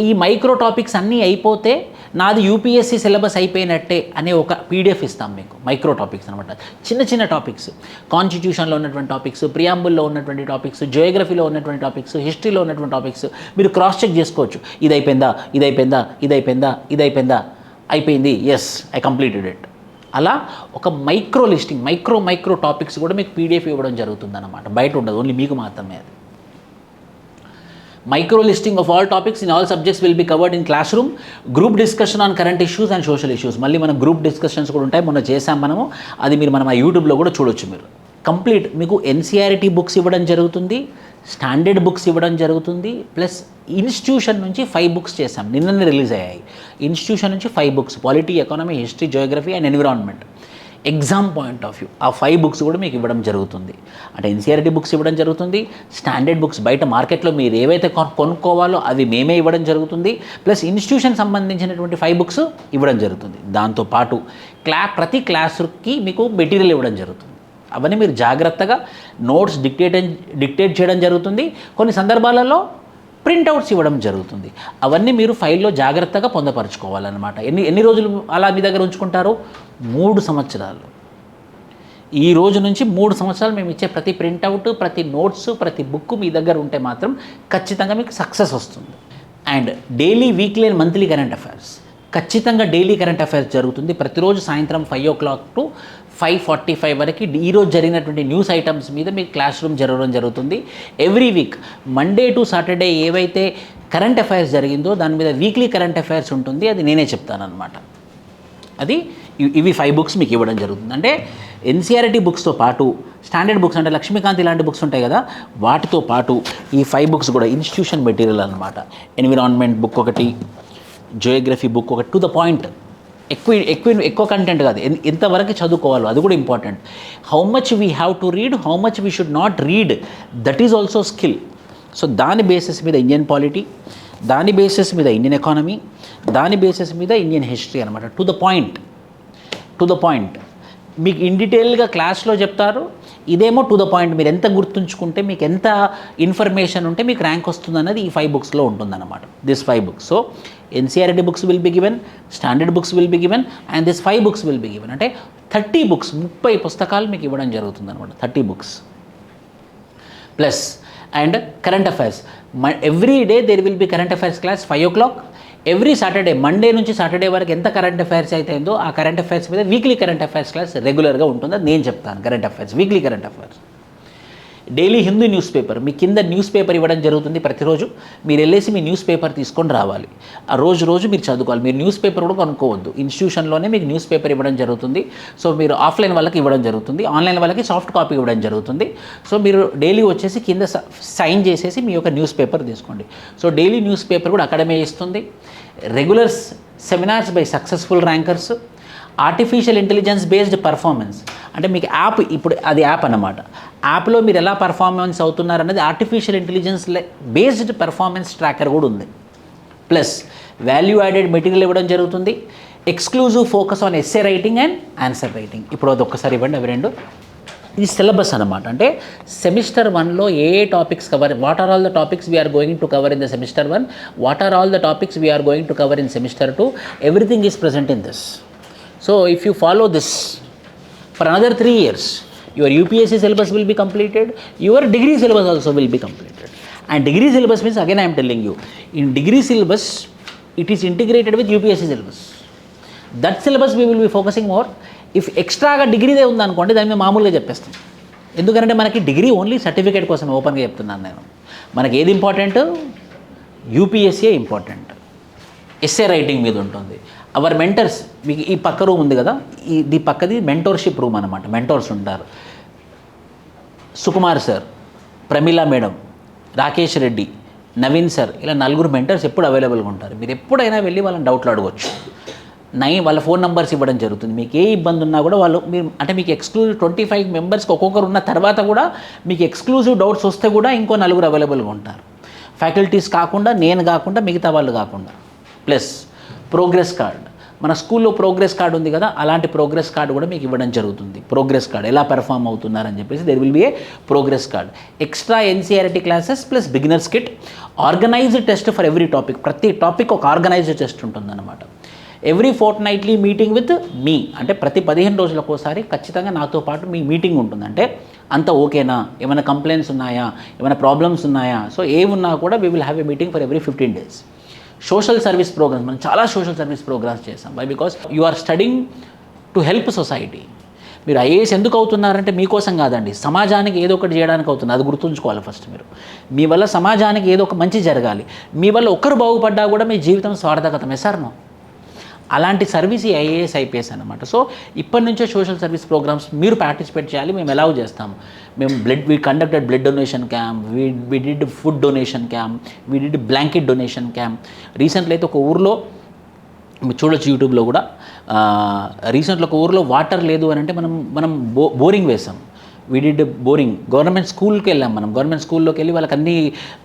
[SPEAKER 1] ఈ మైక్రో టాపిక్స్ అన్నీ అయిపోతే నాది యూపీఎస్సీ సిలబస్ అయిపోయినట్టే అనే ఒక పీడిఎఫ్ ఇస్తాం మీకు. మైక్రో టాపిక్స్ అనమాట, చిన్న టాపిక్స్, కాన్స్టిట్యూషన్లో ఉన్నటువంటి టాపిక్స్, ప్రియాంబుల్లో ఉన్నటువంటి టాపిక్స్, జియోగ్రఫీలో ఉన్నటువంటి టాపిక్స్, హిస్టరీలో ఉన్నటువంటి టాపిక్స్ మీరు క్రాస్ చెక్ చేసుకోవచ్చు. ఇది అయిపోయిందా, అయిపోయింది, ఎస్ ఐ కంప్లీటెడ్ ఇట్. అలా ఒక మైక్రో లిస్టింగ్, మైక్రో టాపిక్స్ కూడా మీకు పీడిఎఫ్ ఇవ్వడం జరుగుతుంది అన్నమాట, బయట ఉండదు, ఓన్లీ మీకు మాత్రమే అది. Micro listing of all topics in all subjects will be covered in classroom. Group discussion on current issues and social issues. మళ్ళీ మన గ్రూప్ డిస్కషన్స్ కూడా ఉంటాయి, మొన్న చేసాం మనము, అది మీరు మన యూట్యూబ్లో కూడా చూడొచ్చు మీరు. కంప్లీట్ మీకు ఎన్సీఆర్టీ బుక్స్ ఇవ్వడం జరుగుతుంది, స్టాండర్డ్ బుక్స్ ఇవ్వడం జరుగుతుంది, ప్లస్ ఇన్స్టిట్యూషన్ నుంచి 5 బుక్స్ చేసాం, నిన్ననే రిలీజ్ అయ్యాయి. ఇన్స్టిట్యూషన్ నుంచి 5 books, polity, economy, history, geography and environment. Exam point of view ఆ 5 బుక్స్ కూడా మీకు ఇవ్వడం జరుగుతుంది. అంటే ఎన్సీఆర్టీ బుక్స్ ఇవ్వడం జరుగుతుంది, స్టాండర్డ్ బుక్స్ బయట మార్కెట్లో మీరు ఏవైతే కొనుక్కోవాలో అవి మేమే ఇవ్వడం జరుగుతుంది, ప్లస్ ఇన్స్టిట్యూషన్ సంబంధించినటువంటి 5 బుక్స్ ఇవ్వడం జరుగుతుంది. దాంతోపాటు ప్రతి క్లాస్కి మీకు మెటీరియల్ ఇవ్వడం జరుగుతుంది. అవన్నీ మీరు జాగ్రత్తగా నోట్స్ డిక్టేట్ చేయడం జరుగుతుంది, కొన్ని సందర్భాలలో ప్రింట్అవుట్స్ ఇవ్వడం జరుగుతుంది. అవన్నీ మీరు ఫైల్లో జాగ్రత్తగా పొందపరచుకోవాలన్నమాట. ఎన్ని రోజులు అలా మీ దగ్గర ఉంచుకుంటారు? 3 సంవత్సరాలు. ఈ రోజు నుంచి 3 సంవత్సరాలు మేము ఇచ్చే ప్రతి ప్రింట్అవుట్, ప్రతి నోట్స్, ప్రతి బుక్ మీ దగ్గర ఉంటే మాత్రం ఖచ్చితంగా మీకు సక్సెస్ వస్తుంది. And daily, weekly and monthly current affairs, ఖచ్చితంగా డైలీ కరెంట్ అఫైర్స్ జరుగుతుంది. ప్రతిరోజు సాయంత్రం 5 o'clock to 5:45 వరకు ఈరోజు జరిగినటువంటి న్యూస్ ఐటమ్స్ మీద మీకు క్లాస్ రూమ్ జరగడం జరుగుతుంది. Every week Monday to Saturday ఏవైతే కరెంట్ అఫైర్స్ జరిగిందో దాని మీద వీక్లీ కరెంట్ అఫైర్స్ ఉంటుంది, అది నేనే చెప్తానన్నమాట. అది ఇవి 5 బుక్స్ మీకు ఇవ్వడం జరుగుతుంది. అంటే ఎన్సీఆర్టీ బుక్స్తో పాటు స్టాండర్డ్ బుక్స్, అంటే లక్ష్మీకాంత్ ఇలాంటి బుక్స్ ఉంటాయి కదా, వాటితో పాటు ఈ 5 బుక్స్ కూడా ఇన్స్టిట్యూషన్ మెటీరియల్ అనమాట. ఎన్విరాన్మెంట్ బుక్ ఒకటి, జియోగ్రఫీ బుక్ ఒకటి, టు ద పాయింట్, ఎక్కువ కంటెంట్ కాదు, ఎంతవరకు చదువుకోవాలో అది కూడా important. How much we have to read, how much we should not read, that is also skill. So దాని బేసిస్ మీద ఇండియన్ పాలిటీ, దాని బేసిస్ మీద ఇండియన్ ఎకానమీ, దాని బేసిస్ మీద ఇండియన్ హిస్టరీ అనమాట. టు ద పాయింట్ మీకు ఇన్ డీటెయిల్గా క్లాస్లో చెప్తారు, ఇదేమో టు ద పాయింట్. మీరు ఎంత గుర్తుంచుకుంటే, మీకు ఎంత ఇన్ఫర్మేషన్ ఉంటే మీకు ర్యాంక్ వస్తుంది అన్నది ఈ 5 బుక్స్లో ఉంటుందన్నమాట. This 5 books. So NCERT books will be given, standard books will be given and this 5 books will be given. అంటే 30 బుక్స్, 30 పుస్తకాలు మీకు ఇవ్వడం జరుగుతుంది అనమాట. 30 books plus and current affairs. Every day there will be current affairs class 5 o'clock. Every Saturday, Monday నుంచి సాటర్డే వరకు ఎంత కరెంట్ అఫైర్స్ అయితే ఉందో ఆ కరెంట్ అఫైర్స్ మీద వీక్లీ కరెంట్ అఫైర్స్ క్లాస్ రెగ్యులర్గా ఉంటుంది. అది నేను చెప్తాను. Current affairs, weekly current affairs. Daily Hindu newspaper, మీ కింద న్యూస్ పేపర్ ఇవ్వడం జరుగుతుంది. ప్రతిరోజు మీరు వెళ్ళేసి మీ న్యూస్ పేపర్ తీసుకొని రావాలి. ఆ రోజు మీరు చదువుకోవాలి. మీరు న్యూస్ పేపర్ కూడా కొనుక్కోవద్దు, ఇన్స్టిట్యూషన్లోనే మీకు న్యూస్ పేపర్ ఇవ్వడం జరుగుతుంది. సో మీరు ఆఫ్లైన్ వాళ్ళకి ఇవ్వడం జరుగుతుంది, ఆన్లైన్ వాళ్ళకి సాఫ్ట్ కాపీ ఇవ్వడం జరుగుతుంది. సో మీరు డైలీ వచ్చేసి కింద సైన్ చేసేసి మీ యొక్క న్యూస్ పేపర్ తీసుకోండి. సో డైలీ న్యూస్ పేపర్ కూడా అకాడమీ ఇస్తుంది. Regular seminars by successful rankers, artificial intelligence based performance. అంటే మీకు యాప్, ఇప్పుడు అది యాప్ అన్నమాట. యాప్లో మీరు ఎలా పర్ఫార్మెన్స్ అవుతున్నారు అనేది artificial intelligence based performance tracker కూడా ఉంది. ప్లస్ వాల్యూ యాడెడ్ మెటీరియల్ ఇవ్వడం జరుగుతుంది. Exclusive focus on essay writing and answer writing. ఇప్పుడు అది ఒక్కసారి ఇవ్వండి అవి రెండు. ఇది సిలబస్ అనమాట. అంటే సెమిస్టర్ 1లో ఏ topics cover, what are all the topics we are going to cover in the semester 1, what are all the topics we are going to cover in semester 2, everything is present in this. So if you follow this for another 3 years, your UPSC syllabus will be completed, your degree syllabus also will be completed. And degree syllabus means, again I am telling you, in degree syllabus it is integrated with UPSC syllabus. That syllabus we will be focusing more. If ఎక్స్ట్రాగా డిగ్రీదే ఉందనుకోండి, దాన్ని మేము మామూలుగా చెప్పేస్తాం. ఎందుకంటే మనకి డిగ్రీ ఓన్లీ సర్టిఫికేట్ కోసం ఓపెన్గా చెప్తున్నాను నేను. మనకి ఏది ఇంపార్టెంట్? యూపీఎస్సీయే ఇంపార్టెంట్. ఎస్ఏ రైటింగ్ మీద ఉంటుంది. అవర్ మెంటర్స్, మీకు ఈ పక్క రూమ్ ఉంది కదా, ఈ పక్కది మెంటోర్షిప్ రూమ్ అనమాట. మెంటోర్స్ ఉంటారు. Sukumar sir, Pramila madam, Rakesh Reddy, Naveen sir, ఇలా 4 మెంటర్స్ ఎప్పుడు అవైలబుల్గా ఉంటారు. మీరు ఎప్పుడైనా వెళ్ళి వాళ్ళని డౌట్లు అడగవచ్చు. వాళ్ళ ఫోన్ నెంబర్స్ ఇవ్వడం జరుగుతుంది. మీకు ఏ ఇబ్బంది ఉన్నా కూడా వాళ్ళు, మీరు అంటే మీకు ఎక్స్క్లూజివ్ 25 మెంబర్స్కి ఒక్కొక్కరు ఉన్న తర్వాత కూడా మీకు ఎక్స్క్లూజివ్ డౌట్స్ వస్తే కూడా ఇంకో 4 అవైలబుల్గా ఉంటారు. ఫ్యాకల్టీస్ కాకుండా, నేను కాకుండా, మిగతా వాళ్ళు కాకుండా. ప్లస్ ప్రోగ్రెస్ కార్డ్, మన స్కూల్లో ప్రోగ్రెస్ కార్డ్ ఉంది కదా, అలాంటి ప్రోగ్రెస్ కార్డ్ కూడా మీకు ఇవ్వడం జరుగుతుంది. ప్రోగ్రెస్ కార్డ్ ఎలా పెర్ఫామ్ అవుతున్నారని చెప్పేసి there will be A progress card. Extra NCERT classes plus beginners kit, organised test for every topic. ప్రతి టాపిక్ ఒక ఆర్గనైజ్డ్ టెస్ట్ ఉంటుందన్నమాట. ఎవ్రీ ఫోర్ట్నైట్లీ మీటింగ్ విత్ మీ, అంటే ప్రతి 15 రోజులకు ఒకసారి ఖచ్చితంగా నాతో పాటు మీ మీటింగ్ ఉంటుంది. అంటే అంత ఓకేనా, ఏమైనా కంప్లైంట్స్ ఉన్నాయా, ఏమైనా ప్రాబ్లమ్స్ ఉన్నాయా, సో ఏమున్నా కూడా we will have a meeting for every 15 days. Social service programs, మనం చాలా సోషల్ సర్వీస్ ప్రోగ్రామ్స్ చేస్తాం. By because you are studying to help society. మీరు ఐఏఎస్ ఎందుకు అవుతున్నారంటే మీకోసం కాదండి, సమాజానికి ఏదో ఒకటి చేయడానికి అవుతుంది. అది గుర్తుంచుకోవాలి ఫస్ట్. మీరు మీ వల్ల సమాజానికి ఏదో ఒక మంచి జరగాలి. మీ వల్ల ఒక్కరు బాగుపడ్డా కూడా మీ జీవితం సార్థకతమే సార్. నో, అలాంటి సర్వీస్ ఈ ఐఏఎస్ ఐపీఎస్ అనమాట. సో ఇప్పటి నుంచే సోషల్ సర్వీస్ ప్రోగ్రామ్స్ మీరు పార్టిసిపేట్ చేయాలి. మేము అలౌ చేస్తాము. మేము we conducted blood donation camp, we did food donation camp, we did blanket donation camp. Recently అయితే ఒక ఊర్లో మీరు చూడొచ్చు యూట్యూబ్లో కూడా, రీసెంట్లో ఒక ఊర్లో వాటర్ లేదు అని అంటే మనం బోరింగ్ వేసాం. We did boring. గవర్నమెంట్ స్కూల్కి వెళ్ళాం. మనం గవర్నమెంట్ స్కూల్లోకి వెళ్ళి వాళ్ళకి అన్ని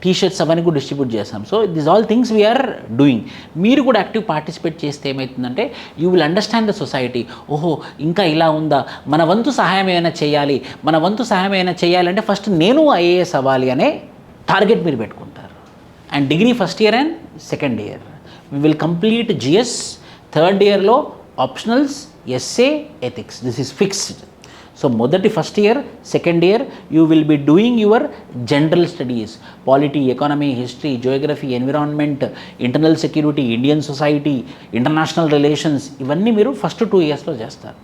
[SPEAKER 1] టీషర్ట్స్ అవన్నీ కూడా డిస్ట్రిబ్యూట్ చేస్తాం. So this all things we're doing. మీరు కూడా యాక్టివ్ పార్టిసిపేట్ చేస్తే ఏమవుతుందంటే you will understand the society. ఓహో, ఇంకా ఇలా ఉందా, మన వంతు సహాయం ఏమైనా చేయాలి, మన వంతు సహాయం ఏమైనా చేయాలంటే ఫస్ట్ నేను ఐఏఎస్ అవ్వాలి అనే టార్గెట్ మీరు పెట్టుకుంటారు. And degree first year and second year we will complete GS. Third ఇయర్లో optionals, SA, ethics. This is fixed. So మొదటి first year, second year you will be doing your general studies, polity, economy, history, geography, environment, internal security, Indian society, international relations, ఇవన్నీ మీరు ఫస్ట్ 2 yearsలో చేస్తారు.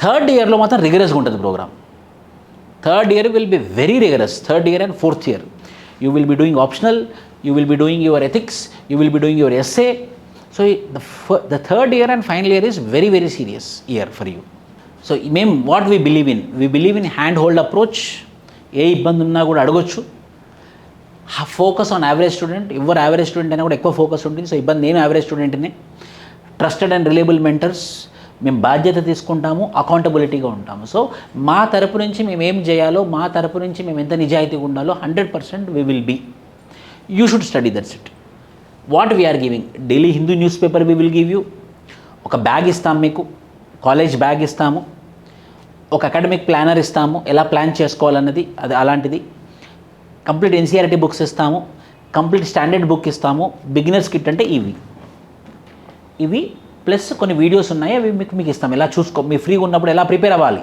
[SPEAKER 1] థర్డ్ ఇయర్లో మాత్రం రిగరస్గా ఉంటుంది programme. Third year will be very rigorous. Third year and fourth year you will be doing optional, you will be doing your ethics, you will be doing your essay. So the third year and final year is very very serious year for you. So మేము what we believe in hand hold approach. ఏ ఇబ్బంది ఉన్నా కూడా అడగొచ్చు. Focus on average student. ఎవరు యావరేజ్ స్టూడెంట్ అయినా కూడా ఎక్కువ ఫోకస్ ఉంటుంది. సో ఇబ్బంది, నేను యావరేజ్ స్టూడెంట్నే. Trusted and reliable mentors. మేము బాధ్యత తీసుకుంటాము, అకౌంటబిలిటీగా ఉంటాము. సో మా తరపు నుంచి మేము ఏం చేయాలో, మా తరపు నుంచి మేము ఎంత నిజాయితీగా ఉండాలో 100% we will be. You should study, that's it. What we're giving, daily Hindu newspaper we will give you. ఒక బ్యాగ్ ఇస్తాం మీకు, కాలేజ్ బ్యాగ్ ఇస్తాము, ఒక అకాడమిక్ ప్లానర్ ఇస్తాము, ఎలా ప్లాన్ చేసుకోవాలన్నది అది అలాంటిది. కంప్లీట్ ఎన్సీఆర్టీ బుక్స్ ఇస్తాము, కంప్లీట్ స్టాండర్డ్ బుక్ ఇస్తాము. బిగినర్స్ కిట్ అంటే ఇవి ప్లస్ కొన్ని వీడియోస్ ఉన్నాయి, అవి మీకు ఇస్తాం. ఎలా చూసుకో, మీ ఫ్రీగా ఉన్నప్పుడు ఎలా ప్రిపేర్ అవ్వాలి.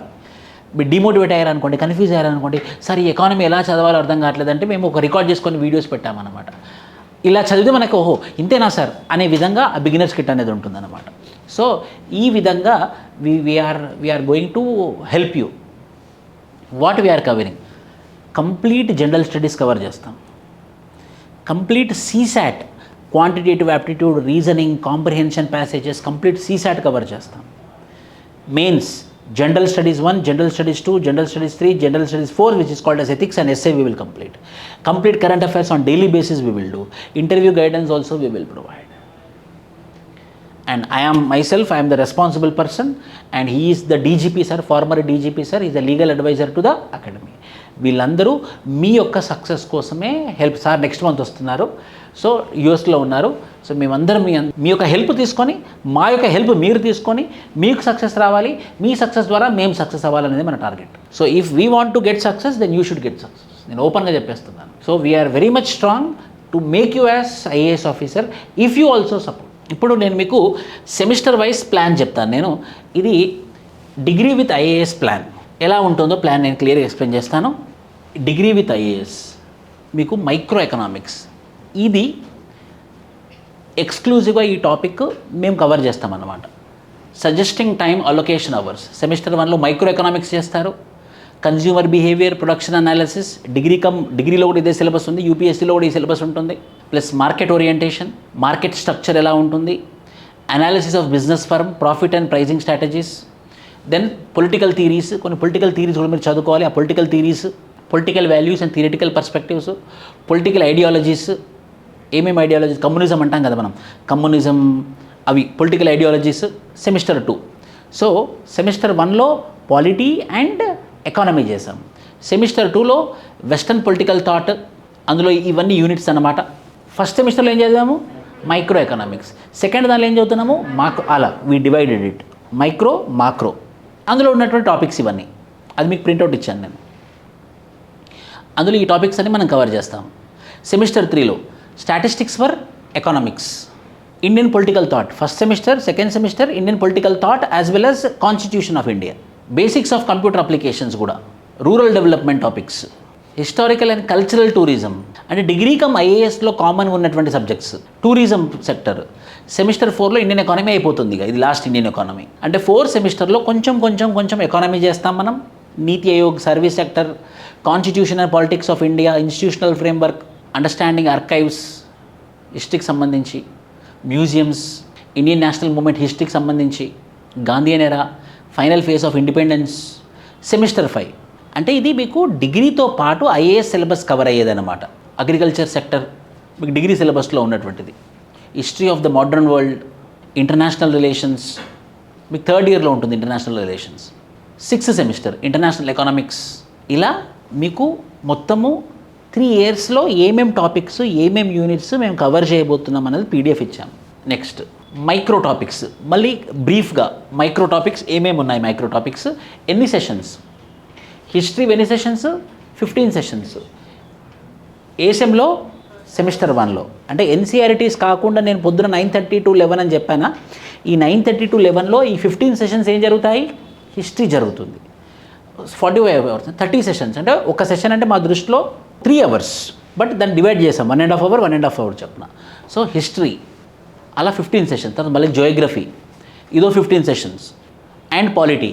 [SPEAKER 1] మీరు డిమోటివేట్ అయ్యారనుకోండి, కన్ఫ్యూజ్ అయ్యారనుకోండి, సార్ ఈ ఎకానమీ ఎలా చదవాలో అర్థం కావట్లేదంటే మేము ఒక రికార్డ్ చేసుకొని వీడియోస్ పెట్టామన్నమాట. ఇలా చదివితే మనకు ఓహో ఇంతేనా సార్ అనే విధంగా ఆ బిగినర్స్ కిట్ అనేది ఉంటుందన్నమాట. సో ఈ విధంగా we are going to help you. What we are covering, complete general studies cover చేస్తాం, complete CSAT, quantitative aptitude, reasoning, comprehension passages, complete CSAT cover చేస్తాం. Mains, General Studies 1, General Studies 2, General Studies 3, General Studies 4, which is called as Ethics and Essay we will complete. Complete current affairs on daily basis we will do. Interview guidance also we will provide. And I am the responsible person, and he is the DGP sir, former DGP sir, he is the legal advisor to the academy. వీళ్ళందరూ మీ యొక్క సక్సెస్ కోసమే హెల్ప్. సార్ నెక్స్ట్ మంత్ వస్తున్నారు, సో యూఎస్లో ఉన్నారు, సో మేమందరం మీ యొక్క హెల్ప్ తీసుకొని, మా యొక్క హెల్ప్ మీరు తీసుకొని మీకు సక్సెస్ రావాలి, మీ సక్సెస్ ద్వారా మేము సక్సెస్ అవ్వాలనేది మన target. So if we want to get success then you should get success. నేను ఓపెన్గా చెప్పేస్తున్నాను. So we're very much strong to make you as IAS officer if you also support. ఇప్పుడు నేను మీకు సెమిస్టర్ వైజ్ ప్లాన్ చెప్తాను. నేను ఇది డిగ్రీ విత్ ఐఏఎస్ ప్లాన్ ఎలా ఉంటుందో ప్లాన్ నేను క్లియర్గా ఎక్స్ప్లెయిన్ చేస్తాను. డిగ్రీ విత్ ఐఏఎస్ మీకు మైక్రో ఎకనామిక్స్, ఇది ఎక్స్క్లూజివ్గా ఈ టాపిక్ మేము కవర్ చేస్తామన్నమాట. Suggesting time allocation hours semester 1లో మైక్రో ఎకనామిక్స్ చేస్తారు, కన్జ్యూమర్ బిహేవియర్, ప్రొడక్షన్ అనాలిసిస్, డిగ్రీలో కూడా ఇదే సిలబస్ ఉంది, యూపీఎస్సీలో కూడా ఈ సిలబస్ ఉంటుంది. Plus market orientation, market structure ఎలా ఉంటుంది, analysis of business firm, profit and pricing strategies, then political theories, కొన్ని పొలిటికల్ థీరీస్ కూడా మీరు చదువుకోవాలి. ఆ political theories, political values and theoretical perspectives, political ideologies, ఏమేమి ఐడియాలజీస్, కమ్యూనిజం అంటాం కదా మనం, కమ్యూనిజం, అవి political ideologies semester 2. So semester 1లో పాలిటీ అండ్ ఎకానమీ చేసాం. సెమిస్టర్ 2లో వెస్టర్న్ పొలిటికల్ థాట్, అందులో ఇవన్నీ యూనిట్స్ అన్నమాట. ఫస్ట్ సెమిస్టర్లో ఏం చదివాము? Micro economics. సెకండ్ దానిలో ఏం చదువుతున్నాము? అలా we divided it, micro, macro, అందులో ఉన్నటువంటి టాపిక్స్ ఇవన్నీ. అది మీకు ప్రింట్అవుట్ ఇచ్చాను నేను. అందులో ఈ టాపిక్స్ అన్ని మనం కవర్ చేస్తాం. సెమిస్టర్ 3లో statistics for economics, Indian political thought, first semester, second semester Indian political thought as well as constitution of India, basics of computer applications కూడా, rural development topics, historical and cultural tourism, అంటే డిగ్రీ కమ్ ఐఏఎస్లో కామన్గా ఉన్నటువంటి సబ్జెక్ట్స్. టూరిజం సెక్టర్ సెమిస్టర్ 4లో ఇండియన్ ఎకానమీ అయిపోతుంది. ఇది లాస్ట్ ఇండియన్ ఎకానమీ. అంటే 4 సెమిస్టర్లో కొంచెం ఎకానమీ చేస్తాం మనం. Niti Aayog, service sector, constitution and politics of India, institutional framework, understanding archives, హిస్టరీకి సంబంధించి, మ్యూజియంస్, ఇండియన్ నేషనల్ మూమెంట్ హిస్టరీకి సంబంధించి, Gandhian era, final phase of independence. Semester 5 అంటే ఇది మీకు డిగ్రీతో పాటు ఐఏఎస్ సిలబస్ కవర్ అయ్యేదన్నమాట. అగ్రికల్చర్ సెక్టర్ మీకు డిగ్రీ సిలబస్లో ఉన్నటువంటిది. History of the modern world, international relations మీకు థర్డ్ ఇయర్లో ఉంటుంది. International relations 6th semester international economics. ఇలా మీకు మొత్తము 3 ఇయర్స్లో ఏమేం టాపిక్స్, ఏమేం యూనిట్స్ మేము కవర్ చేయబోతున్నాం అనేది పీడిఎఫ్ ఇచ్చాం. నెక్స్ట్ మైక్రో టాపిక్స్, మళ్ళీ బ్రీఫ్గా మైక్రో టాపిక్స్ ఏమేమి ఉన్నాయి, మైక్రో టాపిక్స్ ఎన్ని సెషన్స్, హిస్టరీ ఎన్ని సెషన్స్, 15 సెషన్స్. ఏసెంలో సెమిస్టర్ 1లో అంటే ఎన్సీఆర్టీస్ కాకుండా నేను పొద్దున 9:30 to 11 అని చెప్పానా, ఈ 9:30 to 11లో ఈ 15 సెషన్స్ ఏం జరుగుతాయి? హిస్టరీ జరుగుతుంది. 45 hours, 30 సెషన్స్. అంటే ఒక సెషన్ అంటే మా దృష్టిలో 3 hours, బట్ దాన్ని డివైడ్ చేసాం 1.5 hour 1.5 hour చెప్పిన. సో హిస్టరీ అలా 15 సెషన్స్. తర్వాత మళ్ళీ జియోగ్రఫీ, ఇదో 15 సెషన్స్, అండ్ పాలిటీ.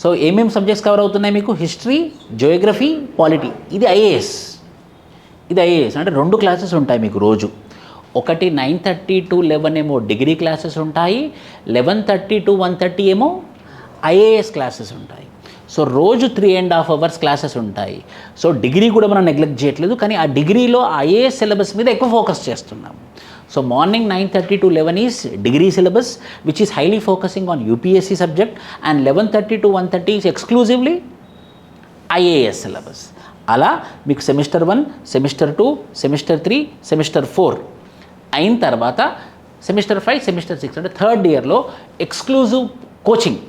[SPEAKER 1] సో ఏమేమి సబ్జెక్ట్స్ కవర్ అవుతున్నాయి మీకు? History, Geography, polity. ఇది ఐఏఎస్ అంటే 2 క్లాసెస్ ఉంటాయి మీకు రోజు. ఒకటి 9:30 to 11 ఏమో డిగ్రీ క్లాసెస్ ఉంటాయి, 11:30 to 1:30 ఏమో ఐఏఎస్ క్లాసెస్ ఉంటాయి. సో రోజు 3.5 hours క్లాసెస్ ఉంటాయి. సో డిగ్రీ కూడా మనం నెగ్లెక్ట్ చేయట్లేదు, కానీ ఆ డిగ్రీలో ఐఏఎస్ సిలబస్ మీద ఎక్కువ ఫోకస్ చేస్తున్నాం. So morning 9:30 to 11 is degree syllabus which is highly focusing on UPSC subject, and 11:30 to 1:30 is exclusively IAS syllabus. అలా మీకు సెమిస్టర్ 1, సెమిస్టర్ 2, సెమిస్టర్ 3, సెమిస్టర్ 4 అయిన తర్వాత సెమిస్టర్ 5, సెమిస్టర్ 6 అంటే థర్డ్ ఇయర్లో exclusive coaching,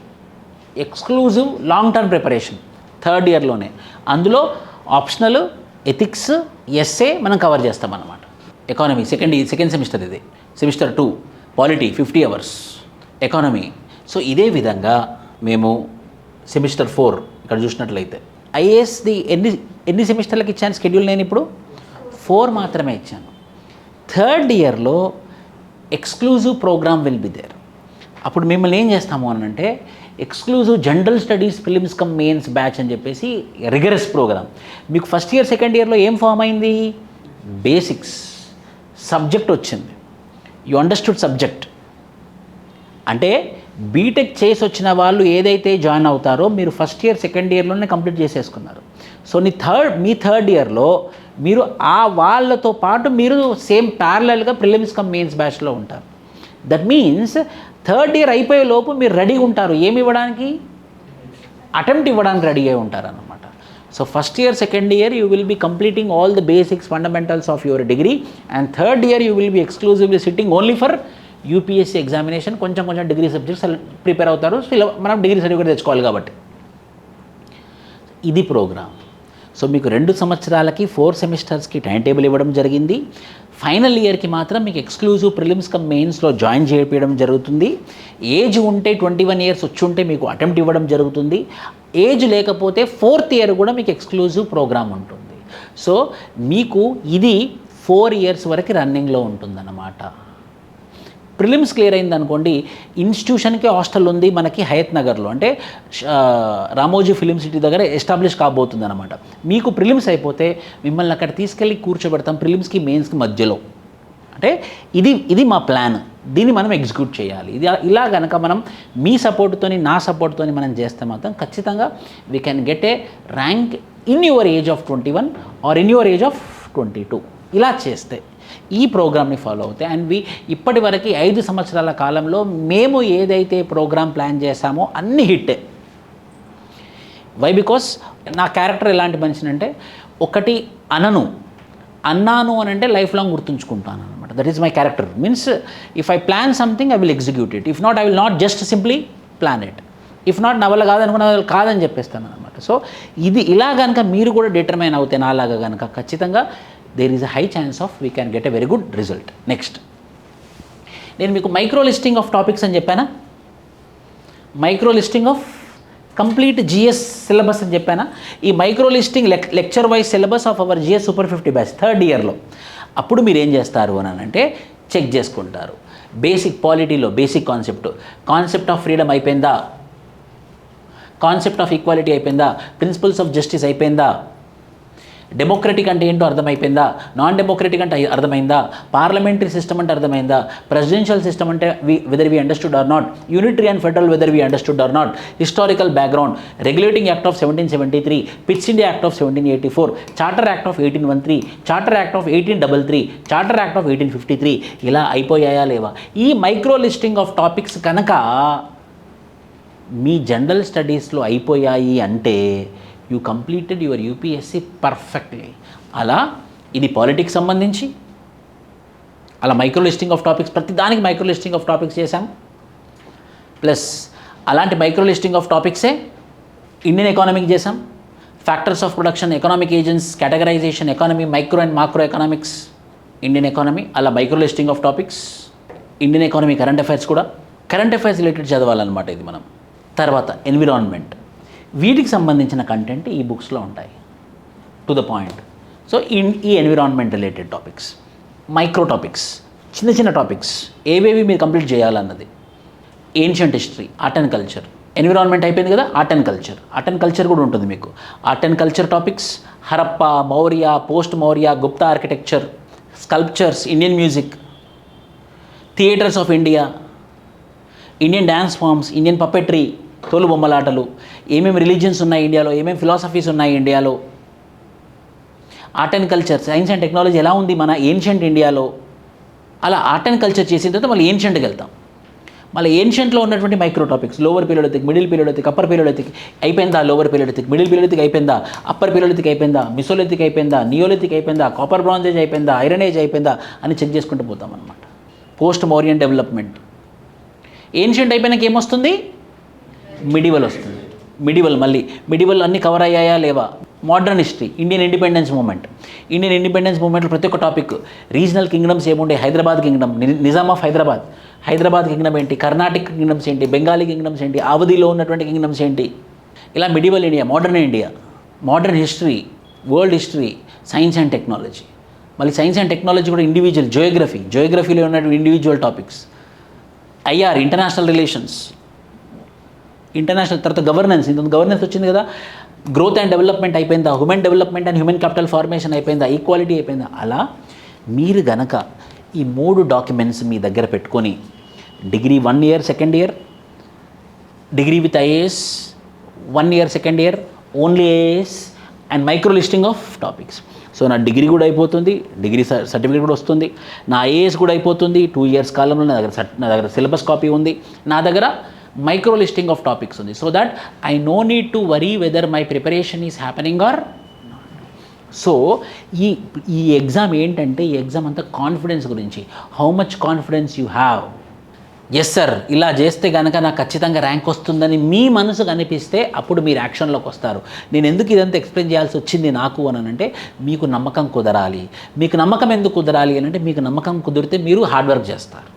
[SPEAKER 1] exclusive long term preparation third ఇయర్లోనే. అందులో ఆప్షనల్, ఎథిక్స్, ఎస్ఏ మనం కవర్ చేస్తామన్నమాట. ఎకానమీ సెకండ్ సెమిస్టర్ ఇది. Semester 2 polity 50 hours, economy. So ఇదే విధంగా మేము సెమిస్టర్ 4 ఇక్కడ చూసినట్లయితే ఐఏఎస్ది ఎన్ని సెమిస్టర్లకు ఇచ్చాను షెడ్యూల్? నేను ఇప్పుడు 4 మాత్రమే ఇచ్చాను. థర్డ్ ఇయర్లో exclusive programme will be there. అప్పుడు మిమ్మల్ని ఏం చేస్తాము అని అంటే exclusive general studies prelims cum mains batch అని చెప్పేసి రిగరస్ ప్రోగ్రామ్. మీకు ఫస్ట్ ఇయర్ సెకండ్ ఇయర్లో ఏం ఫామ్ అయింది? బేసిక్స్, సబ్జెక్ట్ వచ్చింది, యు అండర్స్టూడ్ సబ్జెక్ట్. అంటే బీటెక్ చేసి వచ్చిన వాళ్ళు ఏదైతే జాయిన్ అవుతారో మీరు ఫస్ట్ ఇయర్ సెకండ్ ఇయర్లోనే కంప్లీట్ చేసేసుకున్నారు. సో మీ థర్డ్ ఇయర్లో మీరు ఆ వాళ్ళతో పాటు మీరు సేమ్ ప్యారలల్గా ప్రిలిమ్స్ కమ్ మెయిన్స్ బ్యాచ్లో ఉంటారు. దట్ మీన్స్ థర్డ్ ఇయర్ అయిపోయే లోపు మీరు రెడీగా ఉంటారు. ఏమి ఇవ్వడానికి? అటెంప్ట్ ఇవ్వడానికి రెడీ అయి ఉంటారు అన్నమాట. So first year, second year, you will be completing all the basics, fundamentals of your degree, and third year you will be exclusively sitting only for UPSC examination. కొంచెం డిగ్రీ సబ్జెక్ట్స్ ప్రిపేర్ అవుతారు. మనం డిగ్రీ సర్టిఫికేట్ తెచ్చుకోవాలి కాబట్టి ఇది ప్రోగ్రామ్. సో మీకు 2 సంవత్సరాలకి 4 సెమిస్టర్స్కి టైం టేబుల్ ఇవ్వడం జరిగింది. ఫైనల్ ఇయర్కి మాత్రం మీకు ఎక్స్క్లూజివ్ ప్రిలిమ్స్ కమ్ మెయిన్స్లో జాయిన్ చేయడం జరుగుతుంది. ఏజ్ ఉంటే 21 ఇయర్స్ వచ్చి ఉంటే మీకు అటెంప్ట్ ఇవ్వడం జరుగుతుంది. ఏజ్ లేకపోతే 4th ఇయర్ కూడా మీకు ఎక్స్క్లూజివ్ ప్రోగ్రామ్ ఉంటుంది. సో మీకు ఇది 4 ఇయర్స్ వరకు రన్నింగ్లో ఉంటుందన్నమాట. ప్రిలిమ్స్ క్లియర్ అయింది అనుకోండి, ఇన్స్టిట్యూషన్కి హాస్టల్ ఉంది మనకి హయత్ నగర్లో, అంటే రామోజీ ఫిలిం సిటీ దగ్గర ఎస్టాబ్లిష్ కాబోతుంది అనమాట. మీకు ప్రిలిమ్స్ అయిపోతే మిమ్మల్ని అక్కడ తీసుకెళ్ళి కూర్చోబెడతాం ప్రిలిమ్స్కి మెయిన్స్కి మధ్యలో. అంటే ఇది మా ప్లాన్, దీన్ని మనం ఎగ్జిక్యూట్ చేయాలి. ఇలా కనుక మనం మీ సపోర్ట్తోని నా సపోర్ట్తోని మనం చేస్తే మాత్రం ఖచ్చితంగా we can get a rank in your age of 21 or in your age of 22. ఇలా చేస్తే ఈ ప్రోగ్రామ్ని ఫాలో అవుతాయి. అండ్ ఇప్పటి వరకు 5 సంవత్సరాల కాలంలో మేము ఏదైతే ప్రోగ్రామ్ ప్లాన్ చేశామో అన్ని హిట్టే. వై? బికాస్ నా క్యారెక్టర్ ఎలాంటి మనిషిని అంటే, ఒకటి అన్నాను అని అంటే లైఫ్ లాంగ్ గుర్తుంచుకుంటాను అనమాట. That is my character. Means if I plan something I will execute it. If not I will not just simply plan it. If not నా వల్ల కాదనుకున్న వాళ్ళు కాదని చెప్పేస్తాను అనమాట. సో ఇలా కనుక మీరు కూడా డిటర్మైన్ అవుతే నాలాగా కనుక ఖచ్చితంగా there is a high chance of we can get a very good result. Next, నేను మీకు మైక్రో లిస్టింగ్ ఆఫ్ టాపిక్స్ అని చెప్పానా, micro listing of complete GS syllabus అని చెప్పానా. ఈ micro listing lecture wise syllabus of our GS super 50 batch 3rd ఇయర్లో. అప్పుడు మీరు ఏం చేస్తారు అని అంటే చెక్ చేసుకుంటారు. బేసిక్ పాలిటీలో బేసిక్ కాన్సెప్ట్ ఆఫ్ ఫ్రీడమ్ అయిపోయిందా, కాన్సెప్ట్ ఆఫ్ ఈక్వాలిటీ అయిపోయిందా, ప్రిన్సిపల్స్ ఆఫ్ జస్టిస్ అయిపోయిందా, డెమోక్రటిక్ అంటే ఏంటో అర్థమైపోయిందా, నాన్ డెమోక్రటిక్ అంటే అర్థమైందా, పార్లమెంటరీ సిస్టమ్ అంటే అర్థమైందా, ప్రెసిడెన్షియల్ సిస్టమ్ అంటే whether we understood or not, unitary and federal whether we understood or not, historical background, regulating act of 1773, Pitt's India act of 1784, charter act of 1813, charter act of 1833, charter act of 1853. ఇలా అయిపోయాయా లేవా? ఈ మైక్రో లిస్టింగ్ ఆఫ్ టాపిక్స్ కనుక మీ జనరల్ స్టడీస్లో అయిపోయాయి అంటే you completed your UPSC perfectly. అలా ఇది పాలిటిక్స్ సంబంధించి అలా మైక్రో లిస్టింగ్ ఆఫ్ టాపిక్స్, ప్రతి దానికి మైక్రో లిస్టింగ్ ఆఫ్ టాపిక్స్ చేశాం. ప్లస్ అలాంటి మైక్రో లిస్టింగ్ ఆఫ్ టాపిక్సే ఇండియన్ ఎకానమీకి చేశాం. Factors of production, economic agents, categorisation, economy, micro and macro economics, Indian economy, అలా micro listing of topics, Indian economy, current affairs కూడా కరెంట్ అఫైర్స్ రిలేటెడ్ చదవాలన్నమాట ఇది మనం. తర్వాత ఎన్విరాన్మెంట్, వీటికి సంబంధించిన కంటెంట్ ఈ బుక్స్లో ఉంటాయి, టు ద పాయింట్. సో ఈ environment related topics, micro topics, చిన్న చిన్న టాపిక్స్ ఏవేవి మీరు కంప్లీట్ చేయాలన్నది. Ancient history, art and culture, environment అయిపోయింది కదా, ఆర్ట్ అండ్ కల్చర్ కూడా ఉంటుంది మీకు. Art and culture topics, Harappa, Maurya, post Maurya, Gupta architecture, sculptures, Indian music, theatres of India, Indian dance forms, Indian puppetry, తోలు బొమ్మలాటలు, ఏమేమి రిలీజియన్స్ ఉన్నాయి ఇండియాలో, ఏమేమి ఫిలాసఫీస్ ఉన్నాయి ఇండియాలో, art and culture, science and technology ఎలా ఉంది మన ఏన్షియంట్ ఇండియాలో. అలా ఆర్ట్ అండ్ కల్చర్ చేసిన తర్వాత మళ్ళీ ఏన్షియంట్కి వెళ్తాం. మళ్ళీ ఏన్షియంట్లో ఉన్నటువంటి micro topics, lower periodic, middle periodic, upper periodic అయిపోయిందా, లోవర్ పీరియోడిక్, మిడిల్ పీరియోడిక్ అయిపోయిందా, అప్పర్ పీరియోడిక్ అయిపోయిందా, మిసోలిథిక్ అయిపోయిందా, నియోలిథిక్ అయిపోయిందా, కాపర్ బ్రాంజ్ ఏజ్ అయిపోయిందా, ఐరన్ ఏజ్ అయిపోయిందా అని చెక్ చేసుకుంటూ పోతాం అనమాట. పోస్ట్ మౌర్యన్ డెవలప్మెంట్, ఏన్షియంట్ అయిపోయినాక ఏమొస్తుంది, మిడివల్ వస్తుంది. మళ్ళీ మిడివల్ అన్నీ కవర్ అయ్యాయా లేవా. మోడర్న్ హిస్టరీ, ఇండియన్ ఇండిపెండెన్స్ మూమెంట్లో ప్రతి ఒక్క టాపిక్, రీజనల్ కింగ్డమ్స్ ఏముండే, Hyderabad Kingdom, Nizam of Hyderabad Kingdom ఏంటి, కర్ణాటిక్ కింగ్డమ్స్ ఏంటి, బెంగాలీ కింగ్డమ్స్ ఏంటి, అవధిలో ఉన్నటువంటి కింగ్డమ్స్ ఏంటి, ఇలా medieval India, modern history, world history, science and technology. మళ్ళీ సైన్స్ అండ్ టెక్నాలజీ కూడా ఇండివిజువల్, జియోగ్రఫీలో ఉన్నటువంటి individual topics, IR, international relations, తర్వాత గవర్నెన్స్, ఇంత గవర్నెన్స్ వచ్చింది కదా, గ్రోత్ అండ్ డెవలప్మెంట్ అయిపోయిందా, human development and human capital formation అయిపోయిందా, ఈక్వాలిటీ అయిపోయిందా. అలా మీరు గనక ఈ 3 డాక్యుమెంట్స్ మీ దగ్గర పెట్టుకొని degree 1 year second year, degree with IAS 1 year second year, only IAS and micro listing of topics. So నా డిగ్రీ కూడా అయిపోతుంది, డిగ్రీ సర్టిఫికేట్ కూడా వస్తుంది, నా ఐఏఎస్ కూడా అయిపోతుంది 2 ఇయర్స్ కాలంలో. నా దగ్గర సిలబస్ కాపీ ఉంది, నా దగ్గర మైక్రో లిస్టింగ్ ఆఫ్ టాపిక్స్ ఉంది. So that I no need to worry whether my preparation is happening or. సో ఈ ఎగ్జామ్ ఏంటంటే, ఈ ఎగ్జామ్ అంతా కాన్ఫిడెన్స్ గురించి. How much confidence you have. Yes sir, ఇలా చేస్తే కనుక నాకు ఖచ్చితంగా ర్యాంక్ వస్తుందని మీ మనసు కనిపిస్తే అప్పుడు మీరు యాక్షన్లోకి వస్తారు. నేను ఎందుకు ఇదంతా ఎక్స్ప్లెయిన్ చేయాల్సి వచ్చింది నాకు అని అంటే, మీకు నమ్మకం కుదరాలి. మీకు నమ్మకం ఎందుకు కుదరాలి అని అంటే, మీకు నమ్మకం కుదిరితే మీరు హార్డ్ వర్క్ చేస్తారు.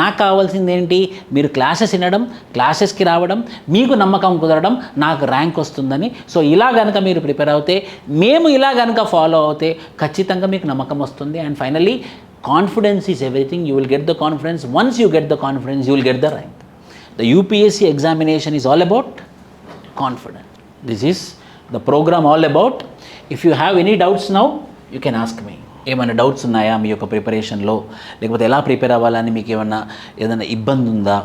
[SPEAKER 1] నాకు కావాల్సింది ఏంటి, మీరు క్లాసెస్ వినడం, క్లాసెస్కి రావడం, మీకు నమ్మకం కుదరడం, నాకు ర్యాంక్ వస్తుందని. సో ఇలా కనుక మీరు ప్రిపేర్ అవుతే, మేము ఇలా కనుక ఫాలో అవుతే ఖచ్చితంగా మీకు నమ్మకం వస్తుంది. And finally confidence is everything. You will get the confidence. Once you get the confidence, you will get the rank. The UPSC examination is all about confidence. This is the program all about. If you have any doubts now, you can ask me. ఏమైనా డౌట్స్ ఉన్నాయా మీ యొక్క ప్రిపరేషన్లో, లేకపోతే ఎలా ప్రిపేర్ అవ్వాలని మీకు ఏదైనా ఇబ్బంది ఉందా?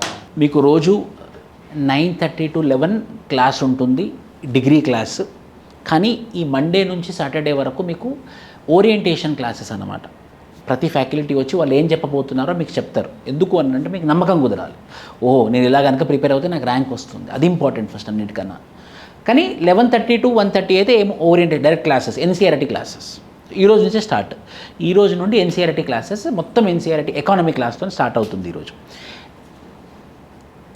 [SPEAKER 1] మీకు రోజు 9:30 to 11 క్లాస్ ఉంటుంది, డిగ్రీ క్లాస్. కానీ ఈ మండే నుంచి సాటర్డే వరకు మీకు ఓరియంటేషన్ క్లాసెస్ అన్నమాట. ప్రతి ఫ్యాకల్టీ వచ్చి వాళ్ళు ఏం చెప్పబోతున్నారో మీకు చెప్తారు. ఎందుకు అని అంటే, మీకు నమ్మకం కుదరాలి. ఓహో, నేను ఇలా కనుక ప్రిపేర్ అవుతే నాకు ర్యాంక్ వస్తుంది. అది ఇంపార్టెంట్ ఫస్ట్ అన్నిటికన్నా. కానీ 11:30 to 1:30 అయితే ఏమో oriented direct classes, NCERT classes. ఈ రోజు నుంచే స్టార్ట్. ఈ రోజు నుండి ఎన్సీఆర్టీ క్లాసెస్, మొత్తం ఎన్సీఆర్టీ ఎకానమీ క్లాస్తో స్టార్ట్ అవుతుంది ఈరోజు.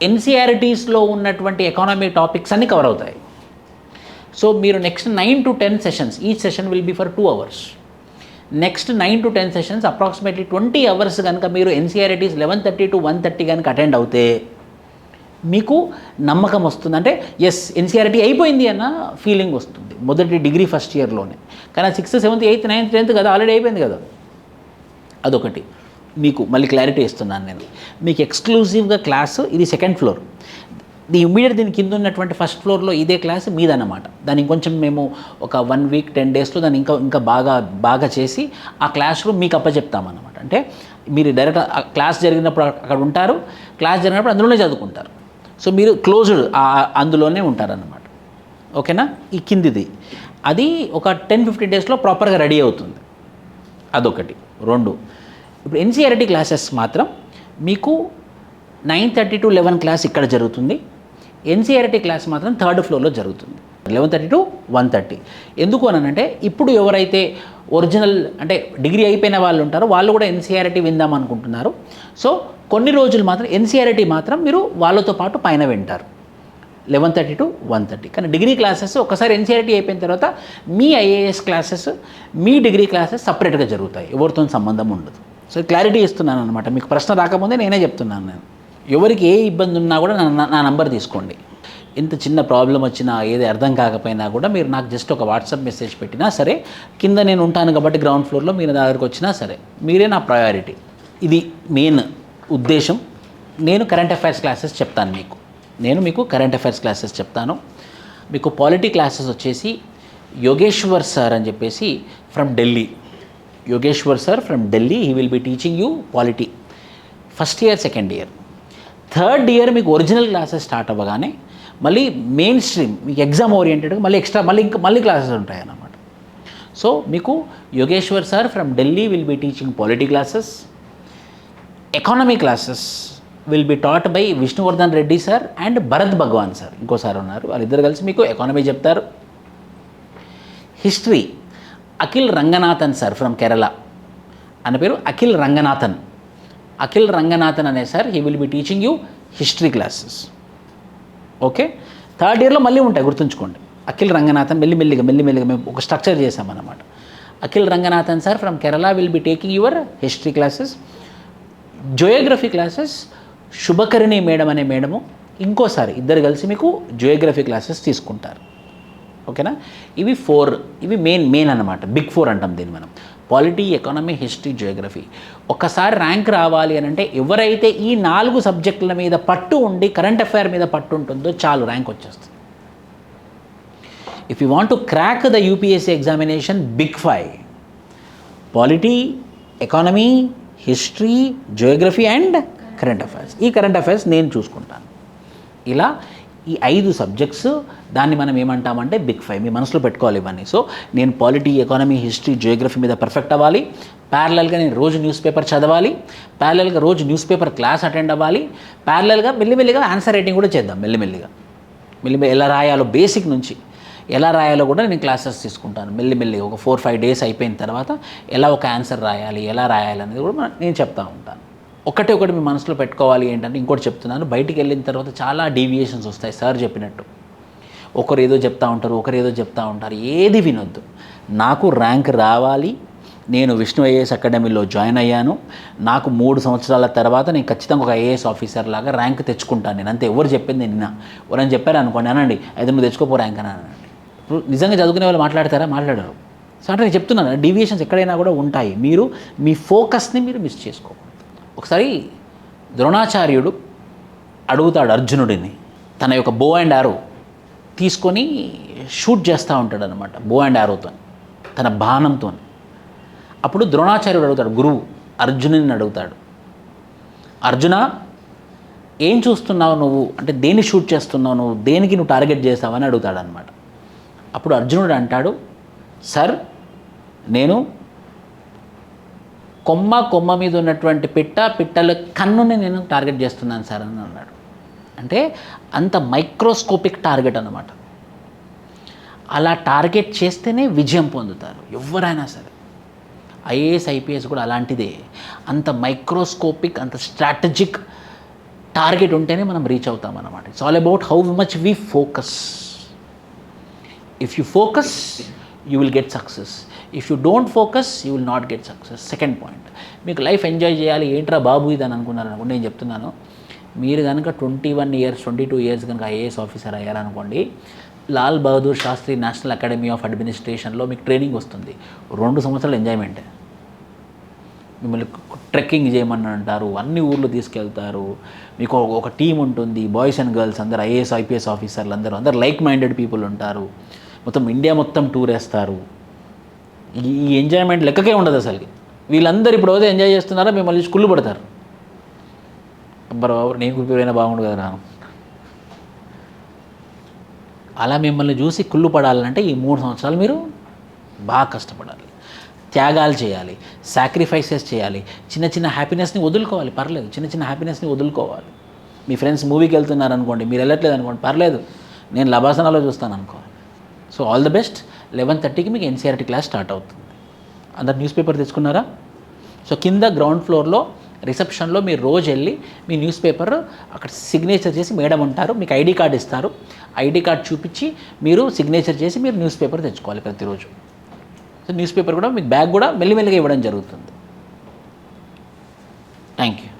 [SPEAKER 1] ఎన్సీఆర్టీస్లో ఉన్నటువంటి ఎకానమీ టాపిక్స్ అన్నీ కవర్ అవుతాయి. సో మీరు next 9 to 10 sessions, each session will be for 2 hours. Next 9 to 10 sessions, approximately 20 hours కనుక మీరు ఎన్సీఆర్టీస్ 11:30 to 1:30 కనుక అటెండ్ అవుతే మీకు నమ్మకం వస్తుంది. అంటే ఎస్, ఎన్సీఆర్టీ అయిపోయింది అన్న ఫీలింగ్ వస్తుంది మొదటి డిగ్రీ ఫస్ట్ ఇయర్లోనే. కానీ 6th, 7th, 8th, 9th, 10th కదా, ఆల్రెడీ అయిపోయింది కదా. అదొకటి మీకు మళ్ళీ క్లారిటీ ఇస్తున్నాను నేను. మీకు ఎక్స్క్లూజివ్గా క్లాసు ఇది 2nd floor. ఇమ్మీడియట్ దీని కింద ఉన్నటువంటి 1st floorలో ఇదే క్లాస్ మీదన్నమాట. దాన్ని ఇంకొంచెం మేము ఒక 1 week 10 daysలో దాన్ని ఇంకా బాగా చేసి ఆ క్లాస్ రూమ్ మీకు అప్పచెప్తామన్నమాట. అంటే మీరు డైరెక్ట్ క్లాస్ జరిగినప్పుడు అక్కడ ఉంటారు, క్లాస్ జరిగినప్పుడు అందులోనే చదువుకుంటారు. సో మీరు క్లోజ్డ్ అందులోనే ఉంటారన్నమాట. ఓకేనా. ఈ కిందిది అది ఒక 10-15 daysలో ప్రాపర్గా రెడీ అవుతుంది. అదొకటి. 2, ఇప్పుడు ఎన్సీఆర్టీ క్లాసెస్ మాత్రం మీకు 9:30 to 11 క్లాస్ ఇక్కడ జరుగుతుంది. ఎన్సీఆర్టీ క్లాస్ మాత్రం 3rd floorలో జరుగుతుంది, 11:30 to 1:30. ఎందుకు అని అంటే, ఇప్పుడు ఎవరైతే ఒరిజినల్ అంటే డిగ్రీ అయిపోయిన వాళ్ళు ఉంటారో వాళ్ళు కూడా ఎన్సీఆర్టీ విందాం అనుకుంటున్నారు. సో కొన్ని రోజులు మాత్రం ఎన్సీఆర్టీ మాత్రం మీరు వాళ్ళతో పాటు పైన వింటారు 11:30 to 1:30. కానీ డిగ్రీ క్లాసెస్ ఒకసారి ఎన్సీఆర్టీ అయిపోయిన తర్వాత మీ ఐఏఎస్ క్లాసెస్, మీ డిగ్రీ క్లాసెస్ సపరేట్గా జరుగుతాయి, ఎవరితో సంబంధం ఉండదు. సో క్లారిటీ ఇస్తున్నాను అనమాట. మీకు ప్రశ్న రాకముందే నేనే చెప్తున్నాను. నేను ఎవరికి ఏ ఇబ్బంది ఉన్నా కూడా నా నంబర్ తీసుకోండి. ఎంత చిన్న ప్రాబ్లం వచ్చినా, ఏది అర్థం కాకపోయినా కూడా మీరు నాకు జస్ట్ ఒక వాట్సాప్ మెసేజ్ పెట్టినా సరే, కింద నేను ఉంటాను కాబట్టి గ్రౌండ్ ఫ్లోర్లో మీరు నా దగ్గరికి వచ్చినా సరే, మీరే నా ప్రయారిటీ. ఇది మెయిన్ ఉద్దేశం. నేను కరెంట్ అఫైర్స్ క్లాసెస్ చెప్తాను మీకు. మీకు కరెంట్ అఫైర్స్ క్లాసెస్ చెప్తాను. మీకు పాలిటీ క్లాసెస్ వచ్చేసి యోగేశ్వర్ సార్ అని చెప్పేసి from Delhi. Yogeshwar sir from Delhi, he will be teaching you polity. 1st year, 2nd year. 3rd year మీకు ఒరిజినల్ క్లాసెస్ స్టార్ట్ అవ్వగానే మళ్ళీ మెయిన్ స్ట్రీమ్ మీకు ఎగ్జామ్ ఓరియంటెడ్గా మళ్ళీ ఎక్స్ట్రా మళ్ళీ క్లాసెస్ ఉంటాయి అన్నమాట. సో మీకు Yogeshwar sir from Delhi will be teaching polity classes. Economy classes will be taught by Vishnuvardhan Reddy sir and Bharat Bhagavan sir, ఇంకోసారి ఉన్నారు. వాళ్ళిద్దరు కలిసి మీకు ఎకానమీ చెప్తారు. History Akhil Ranganathan sir from Kerala, అనే పేరు అఖిల్ రంగనాథన్. అఖిల్ రంగనాథన్ అనే sir, he will be teaching you history classes. Okay. 3rd yearలో మళ్ళీ ఉంటాయి, గుర్తుంచుకోండి. అఖిల్ రంగనాథన్ మెల్లిమెల్లిగా మేము ఒక స్ట్రక్చర్ చేసామన్నమాట. Akhil Ranganathan sir from Kerala will be taking your history classes. Geography classes Shubhakarini madam అనే మేడము, ఇంకోసారి ఇద్దరు కలిసి మీకు జియోగ్రఫీ క్లాసెస్ తీసుకుంటారు. ఓకేనా. ఇవి 4, ఇవి మెయిన్ అన్నమాట. బిగ్ 4 అంటాం దీన్ని మనం. Polity, economy, history, Geography. ఒక్కసారి ర్యాంక్ రావాలి అని అంటే ఎవరైతే ఈ 4 సబ్జెక్టుల మీద పట్టు ఉండి కరెంట్ అఫైర్ మీద పట్టు ఉంటుందో చాలు, ర్యాంక్ వచ్చేస్తుంది. If you want to crack the UPSC examination, big 5: polity, economy, history, geography and current affairs. ఈ కరెంట్ అఫైర్స్ నేను చూసుకుంటాను. ఇలా ఈ 5 సబ్జెక్ట్స్ దాన్ని మనం ఏమంటామంటే బిగ్ 5. మీ మనసులో పెట్టుకోవాలి ఇవన్నీ. సో నేను పాలిటీ, ఎకానమీ, హిస్టరీ, జియోగ్రఫీ మీద పర్ఫెక్ట్ అవ్వాలి. ప్యారలల్గా నేను రోజు న్యూస్ పేపర్ చదవాలి. ప్యారలల్గా రోజు న్యూస్ పేపర్ క్లాస్ అటెండ్ అవ్వాలి. ప్యారలల్గా మెల్లిమెల్లిగా ఆన్సర్ రైటింగ్ కూడా చేద్దాం. మెల్లిమెల్లిగా ఎలా రాయాలో బేసిక్ నుంచి ఎలా రాయాలో కూడా నేను క్లాసెస్ తీసుకుంటాను. మెల్లిమెల్లిగా ఒక 4-5 డేస్ అయిపోయిన తర్వాత ఎలా ఒక ఆన్సర్ రాయాలి, ఎలా రాయాలి అనేది కూడా నేను చెప్తా ఉంటాను. ఒకటి మీ మనసులో పెట్టుకోవాలి ఏంటంటే, ఇంకోటి చెప్తున్నాను, బయటికి వెళ్ళిన తర్వాత చాలా డీవియేషన్స్ వస్తాయి. సార్ చెప్పినట్టు ఒకరు ఏదో చెప్తా ఉంటారు, ఏది వినొద్దు. నాకు ర్యాంక్ రావాలి, నేను విష్ణు ఐఏఎస్ అకాడమీలో జాయిన్ అయ్యాను, నాకు 3 సంవత్సరాల తర్వాత నేను ఖచ్చితంగా ఒక ఐఏఎస్ ఆఫీసర్ లాగా ర్యాంక్ తెచ్చుకుంటాను నేను, అంతే. ఎవరు చెప్పింది నిన్న ఎవరైనా చెప్పారు అనుకోండి, అనండి అయితే నువ్వు తెచ్చుకోపో ర్యాంక్ అని అనండి. ఇప్పుడు నిజంగా చదువుకునే వాళ్ళు మాట్లాడతారా? మాట్లాడరు. సో అంటే నేను చెప్తున్నాను, డీవియేషన్స్ ఎక్కడైనా కూడా ఉంటాయి. మీరు మీ ఫోకస్ని మీరు మిస్ చేసుకోకూడదు. ఒకసారి ద్రోణాచార్యుడు అడుగుతాడు అర్జునుడిని, తన యొక్క బో అండ్ యారో తీసుకొని షూట్ చేస్తూ ఉంటాడు అనమాట, బో అండ్ యారోతో, తన బాణంతో. అప్పుడు ద్రోణాచార్యుడు అడుగుతాడు, గురువు అర్జునుడిని అడుగుతాడు, అర్జున ఏం చూస్తున్నావు నువ్వు, అంటే దేన్ని షూట్ చేస్తున్నావు నువ్వు, దేనికి నువ్వు టార్గెట్ చేస్తావని అడుగుతాడు అనమాట. అప్పుడు అర్జునుడు అంటాడు, సార్ నేను కొమ్మ మీద ఉన్నటువంటి పిట్టల కన్నుని నేను టార్గెట్ చేస్తున్నాను సార్ అని అన్నాడు. అంటే అంత మైక్రోస్కోపిక్ టార్గెట్ అన్నమాట. అలా టార్గెట్ చేస్తేనే విజయం పొందుతారు ఎవరైనా సరే. ఐఏఎస్, ఐపీఎస్ కూడా అలాంటిదే. అంత మైక్రోస్కోపిక్, అంత స్ట్రాటజిక్ టార్గెట్ ఉంటేనే మనం రీచ్ అవుతాం అన్నమాట. It's all about how much we focus. If you focus you will get success. If you don't focus you will not get success. Second point, మీకు లైఫ్ ఎంజాయ్ చేయాలి, ఏంట్రా బాబు ఇది అని అనుకున్నారనుకోండి, నేను చెప్తున్నాను, మీరు కనుక 21 years 22 years కనుక ఐఏఎస్ ఆఫీసర్ అయ్యారనుకోండి, Lal Bahadur Shastri national academy of అడ్మినిస్ట్రేషన్లో మీకు ట్రైనింగ్ వస్తుంది. 2 సంవత్సరాలు ఎంజాయ్మెంటే. మిమ్మల్ని ట్రెక్కింగ్ చేయమని అంటారు, అన్ని ఊర్లు తీసుకెళ్తారు, మీకు ఒక టీం ఉంటుంది, బాయ్స్ అండ్ గర్ల్స్ అందరు ఐఏఎస్, ఐపీఎస్ ఆఫీసర్లు అందరూ లైక్ మైండెడ్ పీపుల్ ఉంటారు, మొత్తం ఇండియా మొత్తం టూర్ వేస్తారు. ఈ ఎంజాయ్మెంట్ లెక్కకే ఉండదు అసలు. వీళ్ళందరూ ఇప్పుడు ఏదో ఎంజాయ్ చేస్తున్నారో మిమ్మల్ని స్కూల్ పడతారు. అబ్బరా బాబు నేను కుళ్ళిపోయినా బాగుండు కదా రాను. అలా మిమ్మల్ని చూసి కుళ్ళు పడాలంటే ఈ 3 సంవత్సరాలు మీరు బాగా కష్టపడాలి, త్యాగాలు చేయాలి, సాక్రిఫైసెస్ చేయాలి, చిన్న హ్యాపీనెస్ని వదులుకోవాలి. పర్లేదు, చిన్న హ్యాపీనెస్ని వదులుకోవాలి. మీ ఫ్రెండ్స్ మూవీకి వెళ్తున్నారు అనుకోండి, మీరు వెళ్ళట్లేదు అనుకోండి, పర్లేదు, నేను లబాసనాలో చూస్తాను అనుకోవాలి. So all the best. 11:30కి మీకు ఎన్సీఆర్టీ క్లాస్ స్టార్ట్ అవుతుంది. అందరు న్యూస్ పేపర్ తెచ్చుకున్నారా? సో కింద గ్రౌండ్ ఫ్లోర్లో రిసెప్షన్లో మీరు రోజు వెళ్ళి మీ న్యూస్ పేపర్ అక్కడ సిగ్నేచర్ చేసి మేడం ఉంటారు, మీకు ఐడి కార్డు ఇస్తారు, ఐడి కార్డు చూపించి మీరు సిగ్నేచర్ చేసి మీరు న్యూస్ పేపర్ తెచ్చుకోవాలి ప్రతిరోజు. సో న్యూస్ పేపర్ కూడా మీకు బ్యాగ్ కూడా మెల్లిమెల్లిగా ఇవ్వడం జరుగుతుంది. Thank you.